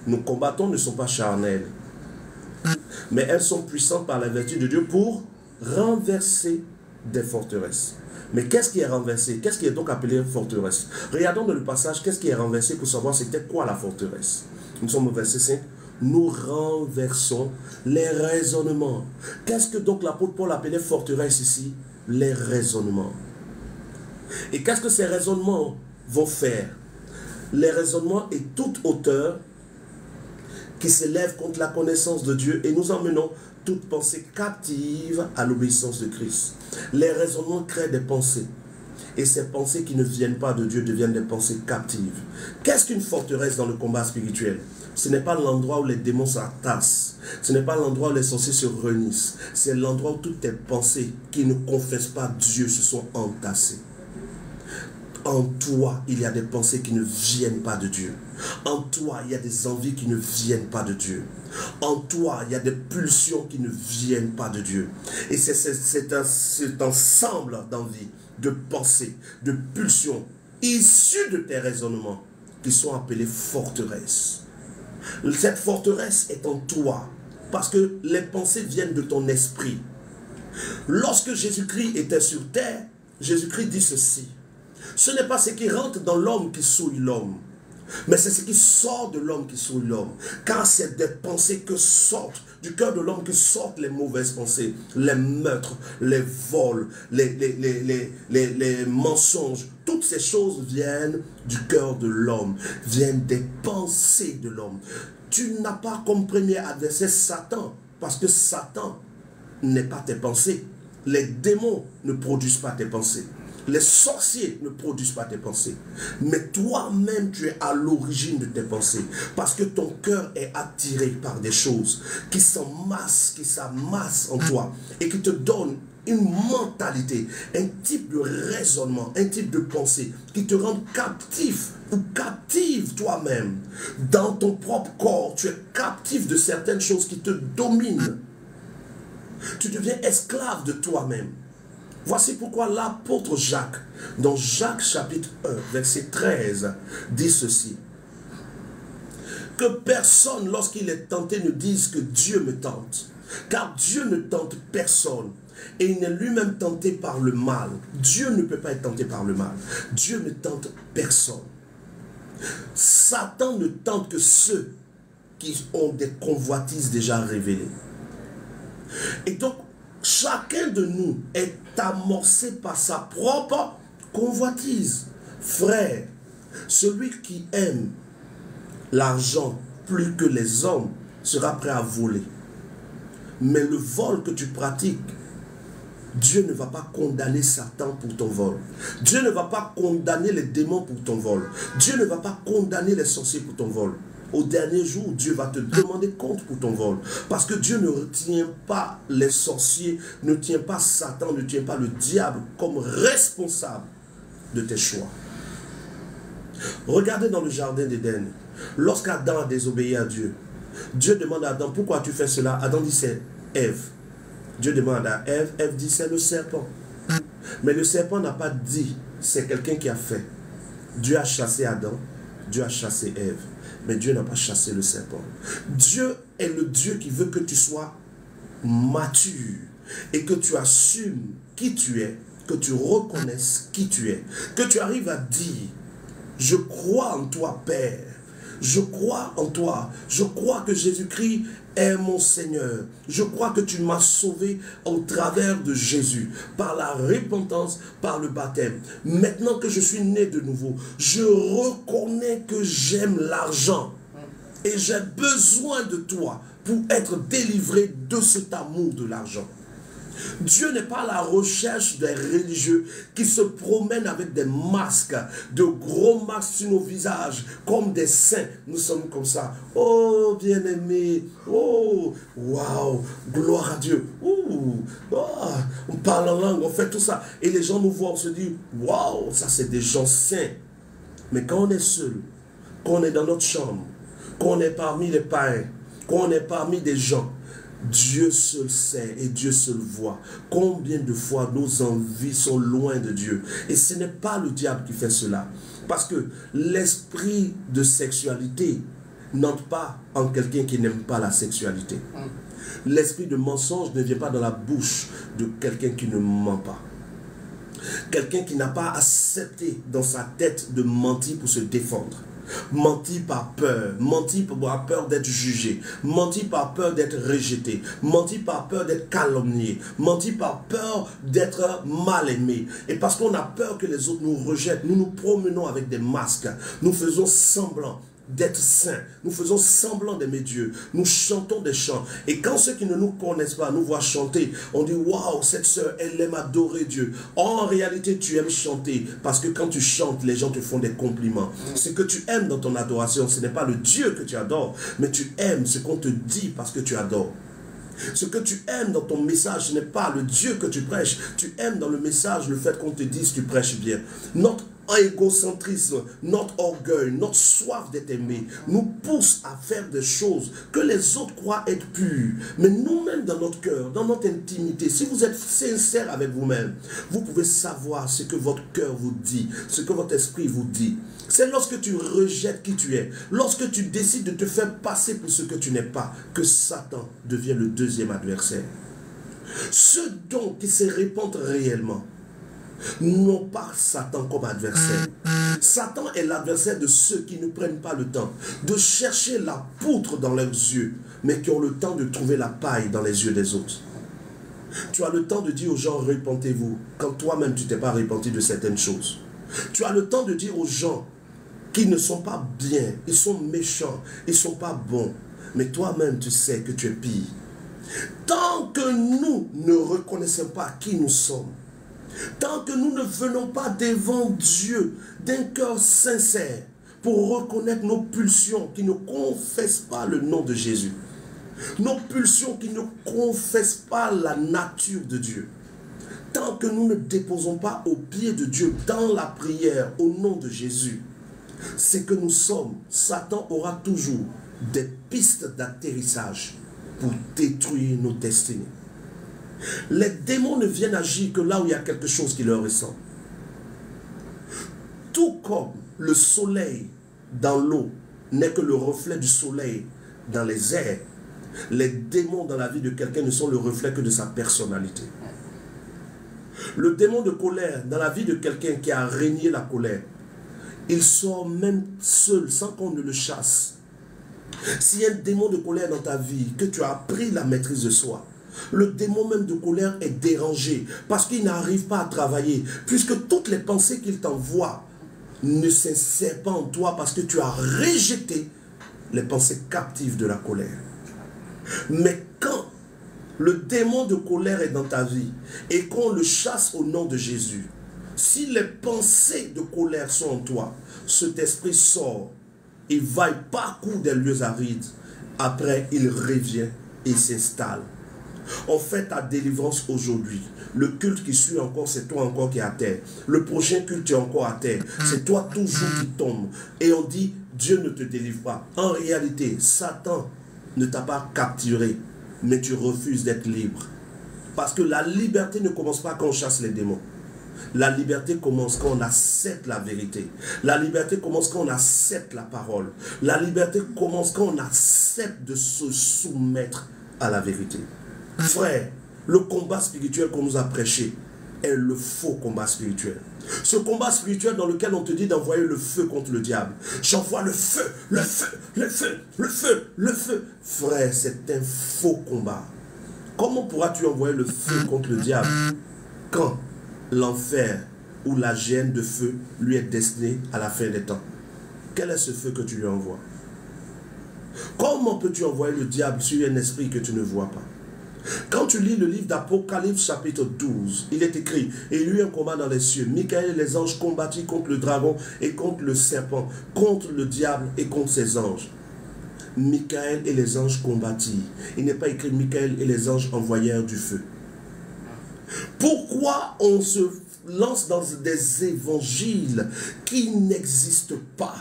nous combattons ne sont pas charnelles, mais elles sont puissantes par la vertu de Dieu pour renverser des forteresses. Mais qu'est-ce qui est renversé? Qu'est-ce qui est donc appelé forteresse? Regardons dans le passage, qu'est-ce qui est renversé pour savoir c'était quoi la forteresse. Nous sommes au verset 5. Nous renversons les raisonnements. Qu'est-ce que donc l'apôtre Paul appelait forteresse ici? Les raisonnements. Et qu'est-ce que ces raisonnements vont faire? Les raisonnements et toute hauteur qui s'élève contre la connaissance de Dieu, et nous emmenons toute pensée captive à l'obéissance de Christ. Les raisonnements créent des pensées. Et ces pensées qui ne viennent pas de Dieu deviennent des pensées captives. Qu'est-ce qu'une forteresse dans le combat spirituel? Ce n'est pas l'endroit où les démons s'entassent. Ce n'est pas l'endroit où les sorciers se réunissent. C'est l'endroit où toutes tes pensées qui ne confessent pas Dieu se sont entassées. En toi, il y a des pensées qui ne viennent pas de Dieu. En toi, il y a des envies qui ne viennent pas de Dieu. En toi, il y a des pulsions qui ne viennent pas de Dieu. Et c'est cet ensemble d'envies, de pensées, de pulsions, issues de tes raisonnements, qui sont appelées forteresses. Cette forteresse est en toi, parce que les pensées viennent de ton esprit. Lorsque Jésus-Christ était sur terre, Jésus-Christ dit ceci: ce n'est pas ce qui rentre dans l'homme qui souille l'homme, mais c'est ce qui sort de l'homme qui souille l'homme. Car c'est des pensées que sortent du cœur de l'homme que sortent les mauvaises pensées, les meurtres, les vols, les mensonges. Toutes ces choses viennent du cœur de l'homme, viennent des pensées de l'homme. Tu n'as pas comme premier adversaire Satan, parce que Satan n'est pas tes pensées. Les démons ne produisent pas tes pensées. Les sorciers ne produisent pas tes pensées. Mais toi-même, tu es à l'origine de tes pensées. Parce que ton cœur est attiré par des choses qui s'amassent en toi et qui te donnent une mentalité, un type de raisonnement, un type de pensée qui te rend captif ou captive toi-même. Dans ton propre corps, tu es captif de certaines choses qui te dominent. Tu deviens esclave de toi-même. Voici pourquoi l'apôtre Jacques, dans Jacques chapitre 1, verset 13, dit ceci: que personne, lorsqu'il est tenté, ne dise que Dieu me tente. Car Dieu ne tente personne. Et il n'est lui-même tenté par le mal. Dieu ne peut pas être tenté par le mal. Dieu ne tente personne. Satan ne tente que ceux qui ont des convoitises déjà révélées. Et donc, chacun de nous est amorcé par sa propre convoitise. Frère, celui qui aime l'argent plus que les hommes sera prêt à voler. Mais le vol que tu pratiques, Dieu ne va pas condamner Satan pour ton vol. Dieu ne va pas condamner les démons pour ton vol. Dieu ne va pas condamner les sorciers pour ton vol. Au dernier jour, Dieu va te demander compte pour ton vol. Parce que Dieu ne retient pas les sorciers, ne tient pas Satan, ne tient pas le diable comme responsable de tes choix. Regardez dans le jardin d'Éden. Lorsqu'Adam a désobéi à Dieu, Dieu demande à Adam: pourquoi tu fais cela? Adam dit: c'est Ève. Dieu demande à Ève, Ève dit: c'est le serpent. Mais le serpent n'a pas dit c'est quelqu'un qui a fait. Dieu a chassé Adam, Dieu a chassé Ève. Mais Dieu n'a pas chassé le serpent. Dieu est le Dieu qui veut que tu sois mature et que tu assumes qui tu es, que tu reconnaisses qui tu es, que tu arrives à dire: je crois en toi, Père, Je crois en toi. Je crois que Jésus-Christ est mon Seigneur. Je crois que tu m'as sauvé au travers de Jésus, par la repentance, par le baptême. Maintenant que je suis né de nouveau, je reconnais que j'aime l'argent. Et j'ai besoin de toi pour être délivré de cet amour de l'argent. Dieu n'est pas à la recherche des religieux qui se promènent avec des masques, de gros masques sur nos visages, comme des saints. Nous sommes comme ça. Oh, bien-aimé. Oh, waouh. Gloire à Dieu. Oh, on parle en langue, on fait tout ça. Et les gens nous voient, on se dit, waouh, ça c'est des gens saints. Mais quand on est seul, quand on est dans notre chambre, quand on est parmi les païens, quand on est parmi des gens, Dieu seul sait et Dieu seul voit combien de fois nos envies sont loin de Dieu. Et ce n'est pas le diable qui fait cela. Parce que l'esprit de sexualité n'entre pas en quelqu'un qui n'aime pas la sexualité. L'esprit de mensonge ne vient pas dans la bouche de quelqu'un qui ne ment pas. Quelqu'un qui n'a pas accepté dans sa tête de mentir pour se défendre. Mentir par peur, mentir par peur d'être jugé, mentir par peur d'être rejeté, mentir par peur d'être calomnié, mentir par peur d'être mal aimé. Et parce qu'on a peur que les autres nous rejettent, nous nous promenons avec des masques, nous faisons semblant d'être saints, nous faisons semblant d'aimer Dieu, nous chantons des chants, et quand ceux qui ne nous connaissent pas nous voient chanter, on dit waouh, cette sœur elle aime adorer Dieu. En réalité tu aimes chanter, parce que quand tu chantes les gens te font des compliments. Ce que tu aimes dans ton adoration, ce n'est pas le Dieu que tu adores, mais tu aimes ce qu'on te dit parce que tu adores. Ce que tu aimes dans ton message, ce n'est pas le Dieu que tu prêches, tu aimes dans le message le fait qu'on te dise tu prêches bien. Notre égocentrisme, notre orgueil, notre soif d'être aimé nous pousse à faire des choses que les autres croient être pures. Mais nous-mêmes dans notre cœur, dans notre intimité, si vous êtes sincère avec vous-même, vous pouvez savoir ce que votre cœur vous dit, ce que votre esprit vous dit. C'est lorsque tu rejettes qui tu es, lorsque tu décides de te faire passer pour ce que tu n'es pas, que Satan devient le deuxième adversaire. Ceux donc qui se répandent réellement n'ont pas Satan comme adversaire. Satan est l'adversaire de ceux qui ne prennent pas le temps de chercher la poutre dans leurs yeux, mais qui ont le temps de trouver la paille dans les yeux des autres. Tu as le temps de dire aux gens, repentez-vous, quand toi-même tu t'es pas repenti de certaines choses. Tu as le temps de dire aux gens qui ne sont pas bien, ils sont méchants, ils ne sont pas bons, mais toi-même tu sais que tu es pire. Tant que nous ne reconnaissons pas qui nous sommes, tant que nous ne venons pas devant Dieu d'un cœur sincère pour reconnaître nos pulsions qui ne confessent pas le nom de Jésus, nos pulsions qui ne confessent pas la nature de Dieu, tant que nous ne déposons pas au pied de Dieu dans la prière au nom de Jésus, c'est que nous sommes, Satan aura toujours des pistes d'atterrissage pour détruire nos destinées. Les démons ne viennent agir que là où il y a quelque chose qui leur ressemble. Tout comme le soleil dans l'eau n'est que le reflet du soleil dans les airs, les démons dans la vie de quelqu'un ne sont le reflet que de sa personnalité. Le démon de colère dans la vie de quelqu'un qui a régné la colère, il sort même seul sans qu'on ne le chasse. S'il y a un démon de colère dans ta vie, que tu as appris la maîtrise de soi, le démon même de colère est dérangé parce qu'il n'arrive pas à travailler, puisque toutes les pensées qu'il t'envoie ne s'insèrent pas en toi parce que tu as rejeté les pensées captives de la colère. Mais quand le démon de colère est dans ta vie et qu'on le chasse au nom de Jésus, si les pensées de colère sont en toi, cet esprit sort, il va et parcourt des lieux arides, après il revient et s'installe. On fait ta délivrance aujourd'hui. Le culte qui suit encore, c'est toi encore qui es à terre. Le prochain culte, tu es encore à terre. C'est toi toujours qui tombe. Et on dit, Dieu ne te délivre pas. En réalité, Satan ne t'a pas capturé, mais tu refuses d'être libre. Parce que la liberté ne commence pas quand on chasse les démons. La liberté commence quand on accepte la vérité. La liberté commence quand on accepte la parole. La liberté commence quand on accepte de se soumettre à la vérité. Frère, le combat spirituel qu'on nous a prêché, est le faux combat spirituel. Ce combat spirituel dans lequel on te dit d'envoyer le feu contre le diable. J'envoie le feu, le feu, le feu, le feu, le feu. Frère, c'est un faux combat. Comment pourras-tu envoyer le feu contre le diable quand l'enfer ou la gêne de feu lui est destiné à la fin des temps? Quel est ce feu que tu lui envoies? Comment peux-tu envoyer le diable sur un esprit que tu ne vois pas? Quand tu lis le livre d'Apocalypse chapitre 12, il est écrit, et il y eut un combat dans les cieux. Michael et les anges combattirent contre le dragon et contre le serpent, contre le diable et contre ses anges. Michael et les anges combattirent. Il n'est pas écrit Michael et les anges envoyèrent du feu. Pourquoi on se lance dans des évangiles qui n'existent pas?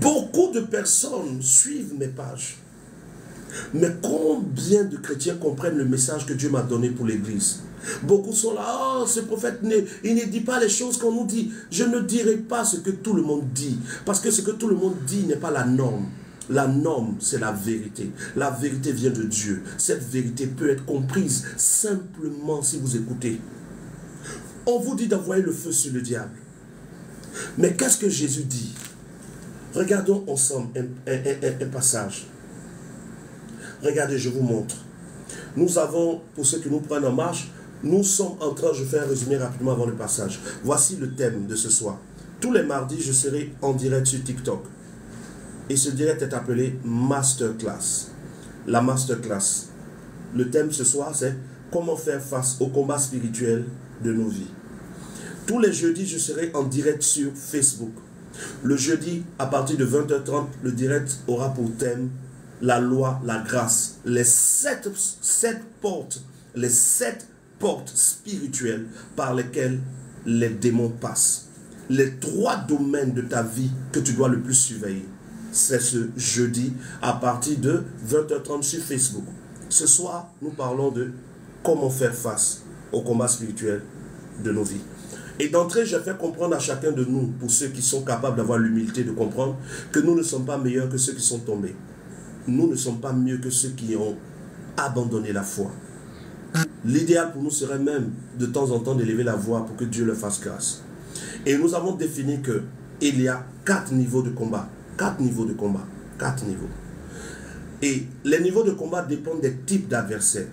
Beaucoup de personnes suivent mes pages. Mais combien de chrétiens comprennent le message que Dieu m'a donné pour l'église? Beaucoup sont là, oh, ce prophète, il ne dit pas les choses qu'on nous dit. Je ne dirai pas ce que tout le monde dit. Parce que ce que tout le monde dit n'est pas la norme. La norme, c'est la vérité. La vérité vient de Dieu. Cette vérité peut être comprise simplement si vous écoutez. On vous dit d'envoyer le feu sur le diable. Mais qu'est-ce que Jésus dit? Regardons ensemble un passage. Regardez, je vous montre. Nous avons, pour ceux qui nous prennent en marche, nous sommes en train, je fais un résumé rapidement avant le passage. Voici le thème de ce soir. Tous les mardis, je serai en direct sur TikTok. Et ce direct est appelé Masterclass. La Masterclass. Le thème ce soir, c'est comment faire face au combat spirituel de nos vies. Tous les jeudis, je serai en direct sur Facebook. Le jeudi, à partir de 20h30, le direct aura pour thème la loi, la grâce, les sept portes spirituelles par lesquelles les démons passent. Les 3 domaines de ta vie que tu dois le plus surveiller. C'est ce jeudi à partir de 20h30 sur Facebook. Ce soir, nous parlons de comment faire face au combat spirituel de nos vies. Et d'entrée, je fais comprendre à chacun de nous, pour ceux qui sont capables d'avoir l'humilité de comprendre, que nous ne sommes pas meilleurs que ceux qui sont tombés. Nous ne sommes pas mieux que ceux qui ont abandonné la foi. L'idéal pour nous serait même de temps en temps d'élever la voix pour que Dieu leur fasse grâce. Et nous avons défini qu'il y a 4 niveaux de combat. 4 niveaux de combat. 4 niveaux. Et les niveaux de combat dépendent des types d'adversaires.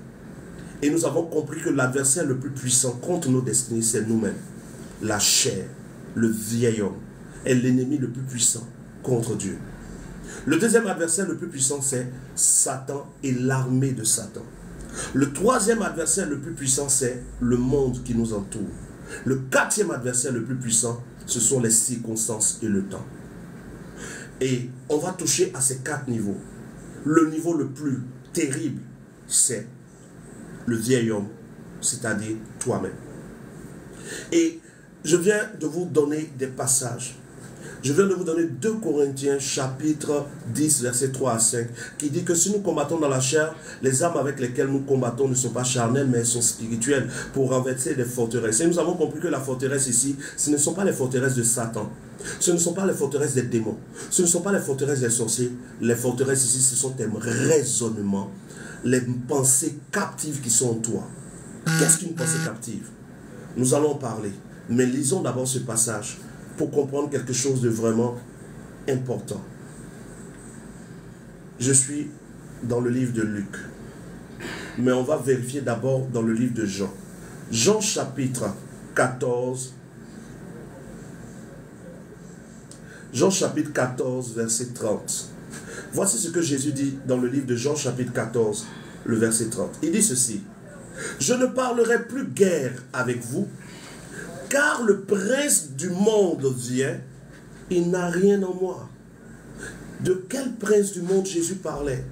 Et nous avons compris que l'adversaire le plus puissant contre nos destinées, c'est nous-mêmes. La chair, le vieil homme, est l'ennemi le plus puissant contre Dieu. Le deuxième adversaire le plus puissant, c'est Satan et l'armée de Satan. Le 3e adversaire le plus puissant, c'est le monde qui nous entoure. Le 4e adversaire le plus puissant, ce sont les circonstances et le temps. Et on va toucher à ces 4 niveaux. Le niveau le plus terrible, c'est le vieil homme, c'est-à-dire toi-même. Et je viens de vous donner des passages. Je viens de vous donner 2 Corinthiens chapitre 10 verset 3 à 5 qui dit que si nous combattons dans la chair, les armes avec lesquelles nous combattons ne sont pas charnelles mais elles sont spirituelles pour renverser des forteresses. Et nous avons compris que la forteresse ici, ce ne sont pas les forteresses de Satan. Ce ne sont pas les forteresses des démons. Ce ne sont pas les forteresses des sorciers. Les forteresses ici, ce sont tes raisonnements, les pensées captives qui sont en toi. Qu'est-ce qu'une pensée captive? Nous allons en parler. Mais lisons d'abord ce passage pour comprendre quelque chose de vraiment important. Je suis dans le livre de Luc. Mais on va vérifier d'abord dans le livre de Jean. Jean chapitre 14. Jean chapitre 14, verset 30. Voici ce que Jésus dit dans le livre de Jean chapitre 14, le verset 30. Il dit ceci. Je ne parlerai plus guère avec vous, car le prince du monde vient, il n'a rien en moi. De quel prince du monde Jésus parlait?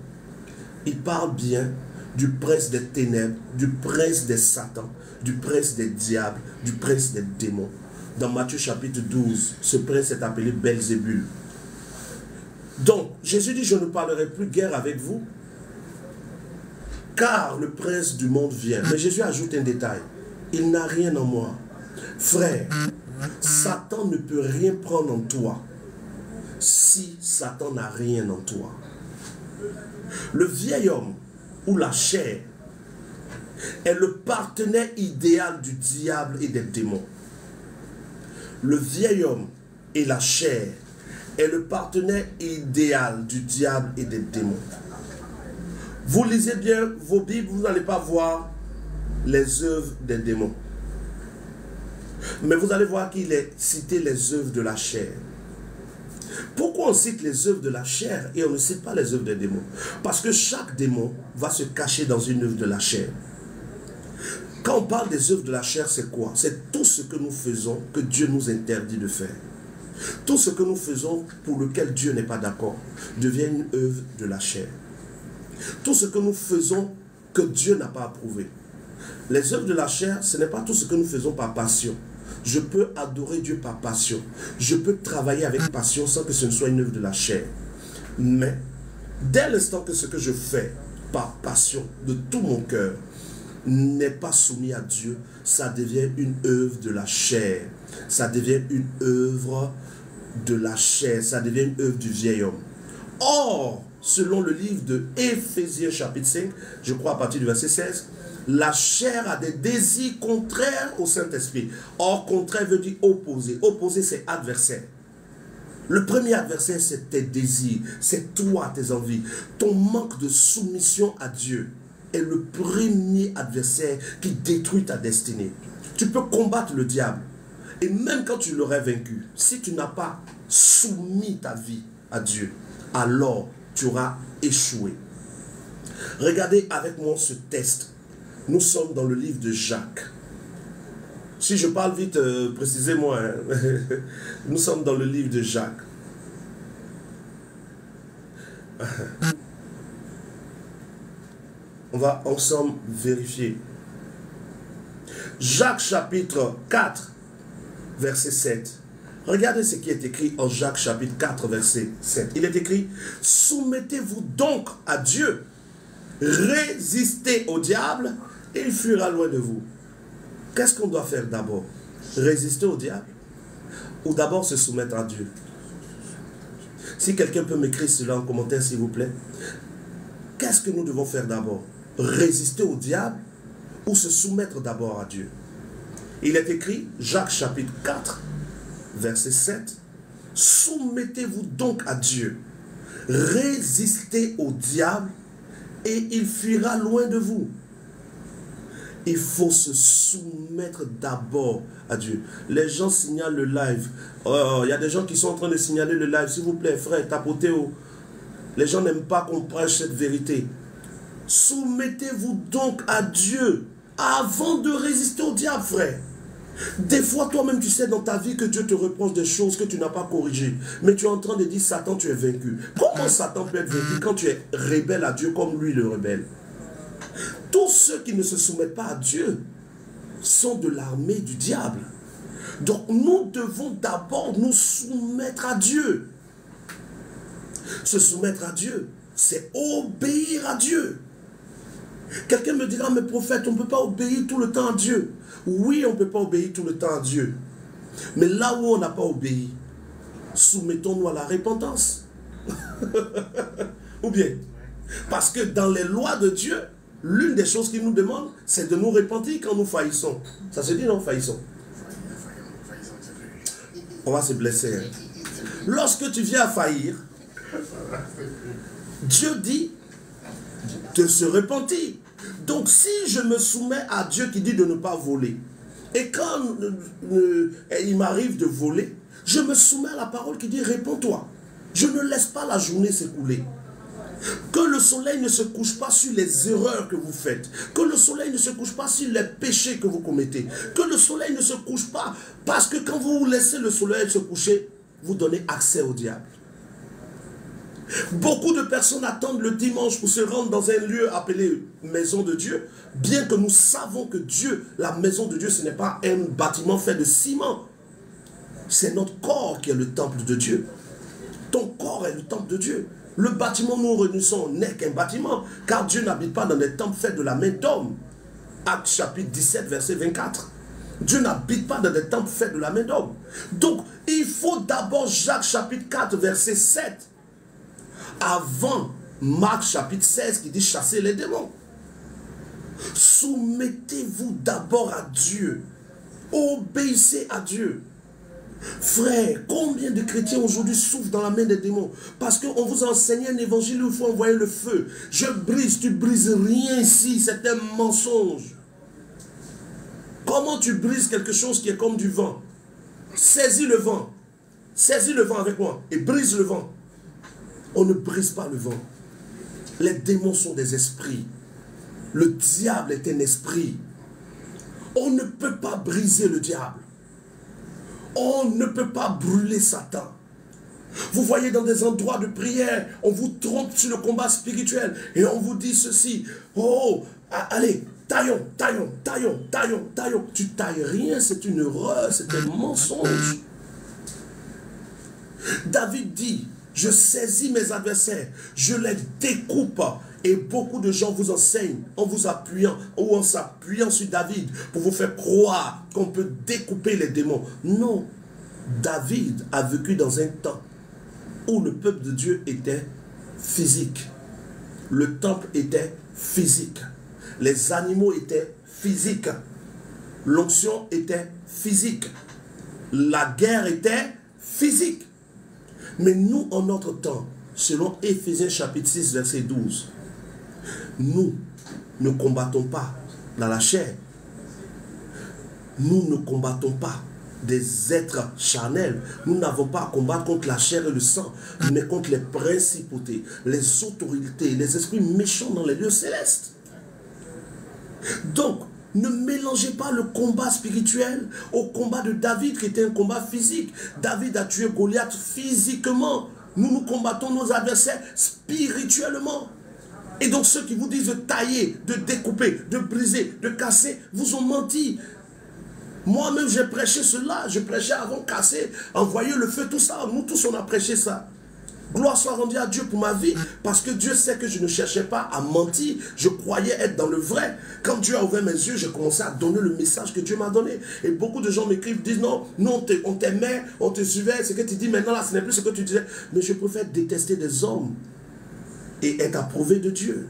Il parle bien du prince des ténèbres, du prince des satans, du prince des diables, du prince des démons. Dans Matthieu chapitre 12, ce prince est appelé Belzébul. Donc, Jésus dit, je ne parlerai plus guère avec vous, car le prince du monde vient. Mais Jésus ajoute un détail. Il n'a rien en moi. Frère, Satan ne peut rien prendre en toi si Satan n'a rien en toi. Le vieil homme ou la chair est le partenaire idéal du diable et des démons. Le vieil homme et la chair est le partenaire idéal du diable et des démons. Vous lisez bien vos Bibles, vous n'allez pas voir les œuvres des démons. Mais vous allez voir qu'il est cité les œuvres de la chair. Pourquoi on cite les œuvres de la chair et on ne cite pas les œuvres des démons? Parce que chaque démon va se cacher dans une œuvre de la chair. Quand on parle des œuvres de la chair, c'est quoi? C'est tout ce que nous faisons que Dieu nous interdit de faire. Tout ce que nous faisons pour lequel Dieu n'est pas d'accord devient une œuvre de la chair. Tout ce que nous faisons que Dieu n'a pas approuvé. Les œuvres de la chair, ce n'est pas tout ce que nous faisons par passion. Je peux adorer Dieu par passion. Je peux travailler avec passion sans que ce ne soit une œuvre de la chair. Mais, dès l'instant que ce que je fais par passion, de tout mon cœur, n'est pas soumis à Dieu, ça devient une œuvre de la chair. Ça devient une œuvre de la chair. Ça devient une œuvre du vieil homme. Or, selon le livre de Éphésiens chapitre 5, je crois à partir du verset 16, la chair a des désirs contraires au Saint-Esprit. Or, contraire veut dire opposé. Opposé, c'est adversaire. Le premier adversaire, c'est tes désirs. C'est toi, tes envies. Ton manque de soumission à Dieu est le premier adversaire qui détruit ta destinée. Tu peux combattre le diable. Et même quand tu l'aurais vaincu, si tu n'as pas soumis ta vie à Dieu, alors tu auras échoué. Regardez avec moi ce test. Nous sommes dans le livre de Jacques. Si je parle vite, précisez-moi. Hein. Nous sommes dans le livre de Jacques. On va ensemble vérifier. Jacques chapitre 4, verset 7. Regardez ce qui est écrit en Jacques chapitre 4, verset 7. Il est écrit, soumettez-vous donc à Dieu, résistez au diable, et il fuira loin de vous. Qu'est-ce qu'on doit faire d'abord? Résister au diable? Ou d'abord se soumettre à Dieu? Si quelqu'un peut m'écrire cela en commentaire, s'il vous plaît. Qu'est-ce que nous devons faire d'abord? Résister au diable ou se soumettre d'abord à Dieu? Il est écrit, Jacques chapitre 4, verset 7. Soumettez-vous donc à Dieu. Résistez au diable et il fuira loin de vous. Il faut se soumettre d'abord à Dieu. Les gens signalent le live. Il y a des gens qui sont en train de signaler le live. S'il vous plaît, frère, tapotez haut. Les gens n'aiment pas qu'on prêche cette vérité. Soumettez-vous donc à Dieu avant de résister au diable, frère. Des fois, toi-même, tu sais dans ta vie que Dieu te reproche des choses que tu n'as pas corrigées. Mais tu es en train de dire, Satan, tu es vaincu. Comment Satan peut être vaincu quand tu es rebelle à Dieu comme lui le rebelle? Tous ceux qui ne se soumettent pas à Dieu sont de l'armée du diable. Donc nous devons d'abord nous soumettre à Dieu. Se soumettre à Dieu, c'est obéir à Dieu. Quelqu'un me dira, mais prophète, on ne peut pas obéir tout le temps à Dieu. Oui, on ne peut pas obéir tout le temps à Dieu. Mais là où on n'a pas obéi, soumettons-nous à la repentance. Ou bien, parce que dans les lois de Dieu, l'une des choses qu'il nous demande, c'est de nous repentir quand nous faillissons. Ça se dit non, faillissons. On va se blesser. Hein. Lorsque tu viens à faillir, Dieu dit de se repentir. Donc si je me soumets à Dieu qui dit de ne pas voler, et quand il m'arrive de voler, je me soumets à la parole qui dit réponds-toi. Je ne laisse pas la journée s'écouler. Que le soleil ne se couche pas sur les erreurs que vous faites. Que le soleil ne se couche pas sur les péchés que vous commettez. Que le soleil ne se couche pas parce que quand vous laissez le soleil se coucher, vous donnez accès au diable. Beaucoup de personnes attendent le dimanche pour se rendre dans un lieu appelé maison de Dieu, bien que nous savons que Dieu, la maison de Dieu, ce n'est pas un bâtiment fait de ciment. C'est notre corps qui est le temple de Dieu. Ton corps est le temple de Dieu. Le bâtiment nous réunissons n'est qu'un bâtiment, car Dieu n'habite pas dans des temples faits de la main d'homme. Actes chapitre 17, verset 24. Dieu n'habite pas dans des temples faits de la main d'homme. Donc, il faut d'abord Jacques chapitre 4, verset 7. Avant Marc chapitre 16 qui dit chasser les démons. Soumettez-vous d'abord à Dieu. Obéissez à Dieu. Frère, combien de chrétiens aujourd'hui souffrent dans la main des démons? Parce qu'on vous a enseigné un évangile où il faut envoyer le feu. Je brise, tu brises rien ici, c'est un mensonge. Comment tu brises quelque chose qui est comme du vent? Saisis le vent. Saisis le vent avec moi et brise le vent. On ne brise pas le vent. Les démons sont des esprits. Le diable est un esprit. On ne peut pas briser le diable. On ne peut pas brûler Satan. Vous voyez dans des endroits de prière, on vous trompe sur le combat spirituel et on vous dit ceci. Oh, allez, taillons, taillons, taillons, taillons, taillons. Tu tailles rien, c'est une erreur, c'est un mensonge. David dit, je saisis mes adversaires, je les découpe. Et beaucoup de gens vous enseignent en vous appuyant ou en s'appuyant sur David pour vous faire croire qu'on peut découper les démons. Non, David a vécu dans un temps où le peuple de Dieu était physique. Le temple était physique. Les animaux étaient physiques. L'onction était physique. La guerre était physique. Mais nous, en notre temps, selon Éphésiens chapitre 6, verset 12, nous ne combattons pas dans la chair. Nous ne combattons pas des êtres charnels. Nous n'avons pas à combattre contre la chair et le sang, mais contre les principautés, les autorités, les esprits méchants dans les lieux célestes. Donc, ne mélangez pas le combat spirituel au combat de David qui était un combat physique. David a tué Goliath physiquement. Nous combattons nos adversaires spirituellement. Et donc ceux qui vous disent de tailler, de découper, de briser, de casser, vous ont menti. Moi-même j'ai prêché cela. Je prêchais avant casser, envoyer le feu, tout ça. Nous tous on a prêché ça. Gloire soit rendue à Dieu pour ma vie, parce que Dieu sait que je ne cherchais pas à mentir, je croyais être dans le vrai. Quand Dieu a ouvert mes yeux, j'ai commencé à donner le message que Dieu m'a donné. Et beaucoup de gens m'écrivent, disent non, nous on t'aimait, on te suivait, ce que tu dis maintenant là, ce n'est plus ce que tu disais. Mais je préfère détester des hommes et être approuvé de Dieu.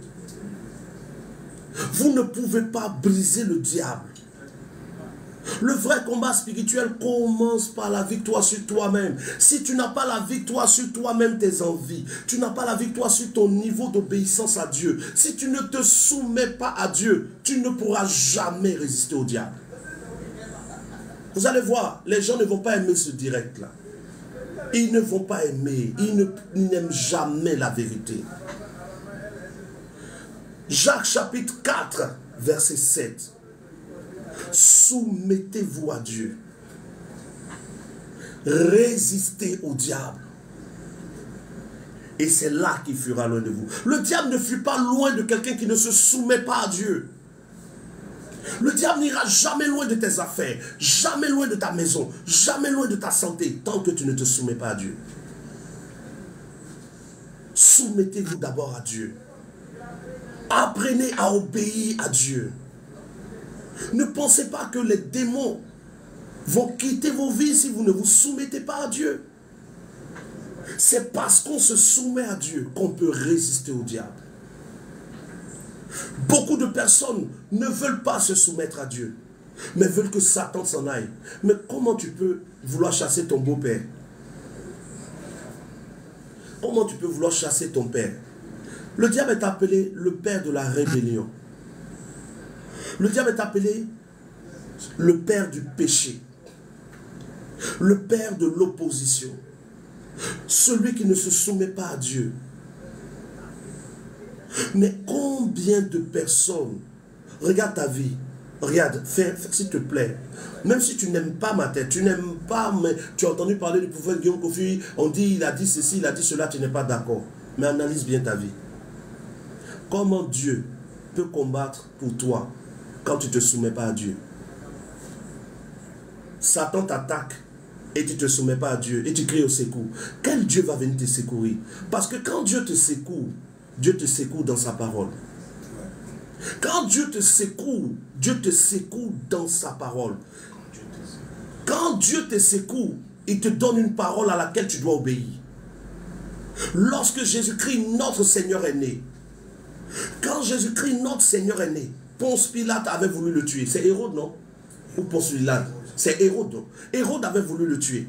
Vous ne pouvez pas briser le diable. Le vrai combat spirituel commence par la victoire sur toi-même. Si tu n'as pas la victoire sur toi-même, tes envies, tu n'as pas la victoire sur ton niveau d'obéissance à Dieu, si tu ne te soumets pas à Dieu, tu ne pourras jamais résister au diable. Vous allez voir, les gens ne vont pas aimer ce direct-là. Ils ne vont pas aimer, ils n'aiment jamais la vérité. Jacques chapitre 4, verset 7. Soumettez-vous à Dieu. Résistez au diable. Et c'est là qu'il fuira loin de vous. Le diable ne fuit pas loin de quelqu'un qui ne se soumet pas à Dieu. Le diable n'ira jamais loin de tes affaires, jamais loin de ta maison, jamais loin de ta santé, tant que tu ne te soumets pas à Dieu. Soumettez-vous d'abord à Dieu. Apprenez à obéir à Dieu. Ne pensez pas que les démons vont quitter vos vies si vous ne vous soumettez pas à Dieu. C'est parce qu'on se soumet à Dieu qu'on peut résister au diable. Beaucoup de personnes ne veulent pas se soumettre à Dieu, mais veulent que Satan s'en aille. Mais comment tu peux vouloir chasser ton beau-père? Comment tu peux vouloir chasser ton père? Le diable est appelé le père de la rébellion. Le diable est appelé le père du péché, le père de l'opposition, celui qui ne se soumet pas à Dieu. Mais combien de personnes, regarde ta vie, regarde, fais s'il te plaît, même si tu n'aimes pas ma tête, tu n'aimes pas, mais tu as entendu parler du prophète Guillaume Kofi, on dit il a dit ceci, il a dit cela, tu n'es pas d'accord. Mais analyse bien ta vie. Comment Dieu peut combattre pour toi quand tu ne te soumets pas à Dieu? Satan t'attaque et tu ne te soumets pas à Dieu et tu cries au secours. Quel Dieu va venir te secourir? Parce que quand Dieu te secoue dans sa parole. Quand Dieu te secoue dans sa parole. Quand Dieu te secoue, il te donne une parole à laquelle tu dois obéir. Lorsque Jésus-Christ, notre Seigneur, est né, quand Jésus-Christ, notre Seigneur, est né, Ponce Pilate avait voulu le tuer. C'est Hérode, non? Ou Ponce Pilate? C'est Hérode, non? Hérode avait voulu le tuer.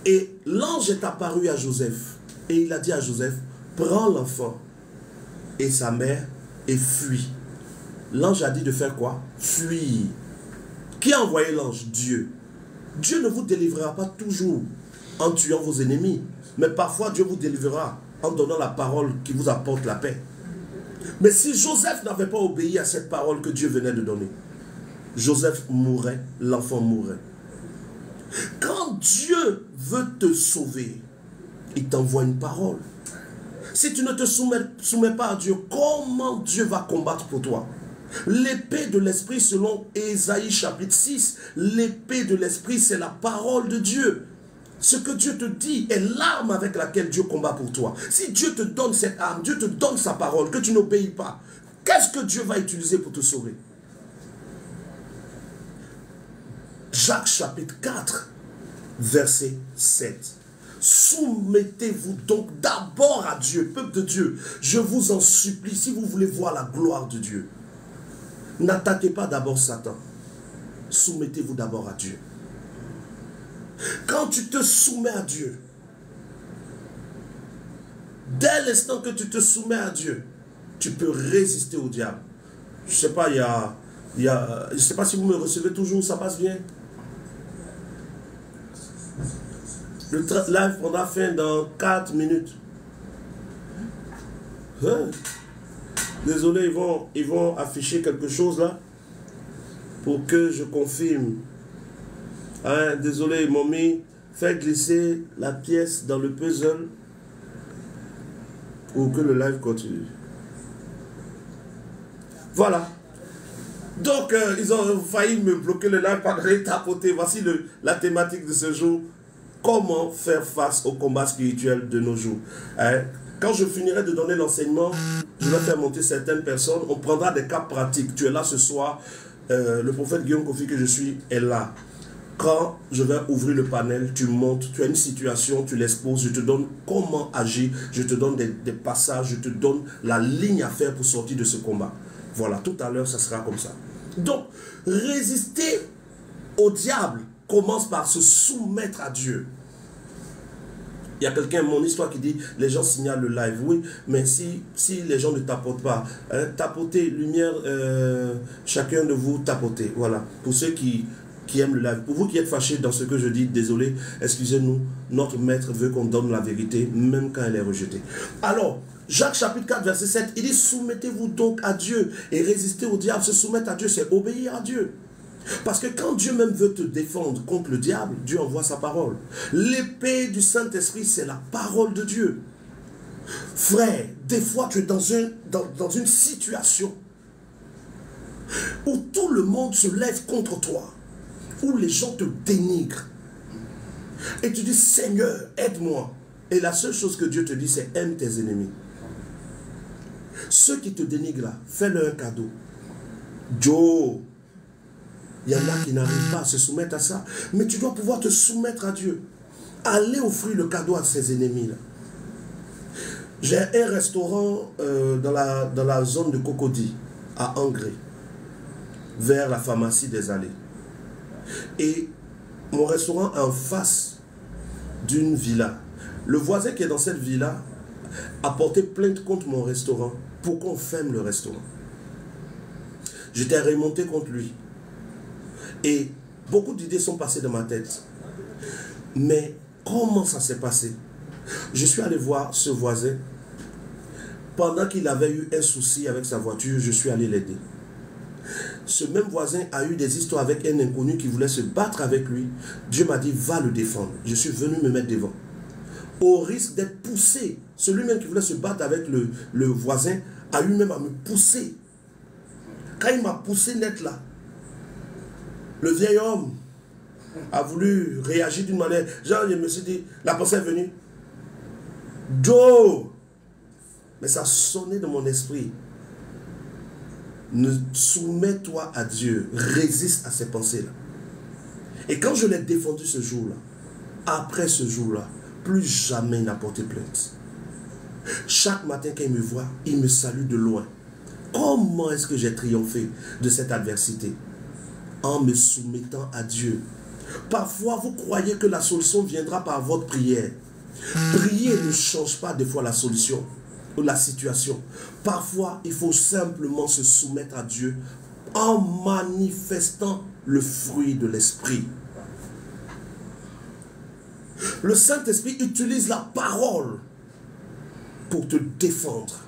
Et l'ange est apparu à Joseph. Et il a dit à Joseph, prends l'enfant et sa mère et fuis. L'ange a dit de faire quoi? Fuir. Qui a envoyé l'ange? Dieu. Dieu ne vous délivrera pas toujours en tuant vos ennemis. Mais parfois Dieu vous délivrera en donnant la parole qui vous apporte la paix. Mais si Joseph n'avait pas obéi à cette parole que Dieu venait de donner, Joseph mourrait, l'enfant mourrait. Quand Dieu veut te sauver, il t'envoie une parole. Si tu ne te soumets pas à Dieu, comment Dieu va combattre pour toi? L'épée de l'esprit, selon Ésaïe chapitre 6, l'épée de l'esprit, c'est la parole de Dieu. Ce que Dieu te dit est l'arme avec laquelle Dieu combat pour toi. Si Dieu te donne cette arme, Dieu te donne sa parole, que tu n'obéis pas, qu'est-ce que Dieu va utiliser pour te sauver? Jacques chapitre 4, verset 7. Soumettez-vous donc d'abord à Dieu, peuple de Dieu. Je vous en supplie, si vous voulez voir la gloire de Dieu, n'attaquez pas d'abord Satan. Soumettez-vous d'abord à Dieu. Quand tu te soumets à Dieu, dès l'instant que tu te soumets à Dieu, tu peux résister au diable. Je ne sais pas, je sais pas si vous me recevez toujours, ça passe bien. Le live prendra fin dans 4 minutes. Hein? Désolé, ils vont afficher quelque chose là pour que je confirme. Hein? Désolé, ils m'ont mis, fait glisser la pièce dans le puzzle pour que le live continue. Voilà. Donc, ils ont failli me bloquer le live par les tapoter. Voici la thématique de ce jour. Comment faire face au combat spirituel de nos jours. Hein? Quand je finirai de donner l'enseignement, je vais faire monter certaines personnes. On prendra des cas pratiques. Tu es là ce soir. Le prophète Guillaume Kofi que je suis est là. Quand je vais ouvrir le panel, tu montes, tu as une situation, tu l'exposes, je te donne comment agir, je te donne des passages, je te donne la ligne à faire pour sortir de ce combat. Voilà, tout à l'heure, ça sera comme ça. Donc, résister au diable commence par se soumettre à Dieu. Il y a quelqu'un, mon histoire qui dit, les gens signalent le live. Oui, mais si les gens ne tapotent pas, hein, tapotez, lumière, chacun de vous tapotez. Voilà, pour ceux qui aiment le live. Pour vous qui êtes fâchés dans ce que je dis, désolé, excusez-nous, notre maître veut qu'on donne la vérité, même quand elle est rejetée. Alors, Jacques chapitre 4, verset 7, il dit, soumettez-vous donc à Dieu et résistez au diable. Se soumettre à Dieu, c'est obéir à Dieu. Parce que quand Dieu même veut te défendre contre le diable, Dieu envoie sa parole. L'épée du Saint-Esprit, c'est la parole de Dieu. Frère, des fois tu es dans une situation où tout le monde se lève contre toi, où les gens te dénigrent. Et tu dis, Seigneur, aide-moi. Et la seule chose que Dieu te dit, c'est aime tes ennemis. Ceux qui te dénigrent là, fais-leur un cadeau. Joe. Il y en a qui n'arrivent pas à se soumettre à ça. Mais tu dois pouvoir te soumettre à Dieu. Aller offrir le cadeau à ses ennemis. J'ai un restaurant dans la zone de Cocody, à Angré, vers la pharmacie des Allées. Et mon restaurant est en face d'une villa. Le voisin qui est dans cette villa a porté plainte contre mon restaurant pour qu'on ferme le restaurant. J'étais remonté contre lui. Et beaucoup d'idées sont passées dans ma tête. Mais comment ça s'est passé? Je suis allé voir ce voisin. Pendant qu'il avait eu un souci avec sa voiture, je suis allé l'aider. Ce même voisin a eu des histoires avec un inconnu qui voulait se battre avec lui. Dieu m'a dit, va le défendre. Je suis venu me mettre devant. Au risque d'être poussé, celui-même qui voulait se battre avec le voisin a eu même à me pousser. Quand il m'a poussé net là, le vieil homme a voulu réagir d'une manière. Genre, je me suis dit, la pensée est venue. Joe! Mais ça sonnait dans mon esprit. Ne soumets-toi à Dieu. Résiste à ces pensées-là. Et quand je l'ai défendu ce jour-là, après ce jour-là, plus jamais il n'a porté plainte. Chaque matin quand il me voit, il me salue de loin. Comment est-ce que j'ai triomphé de cette adversité? En me soumettant à Dieu. Parfois, vous croyez que la solution viendra par votre prière. Prier ne change pas des fois la solution ou la situation. Parfois, il faut simplement se soumettre à Dieu en manifestant le fruit de l'Esprit. Le Saint-Esprit utilise la parole pour te défendre.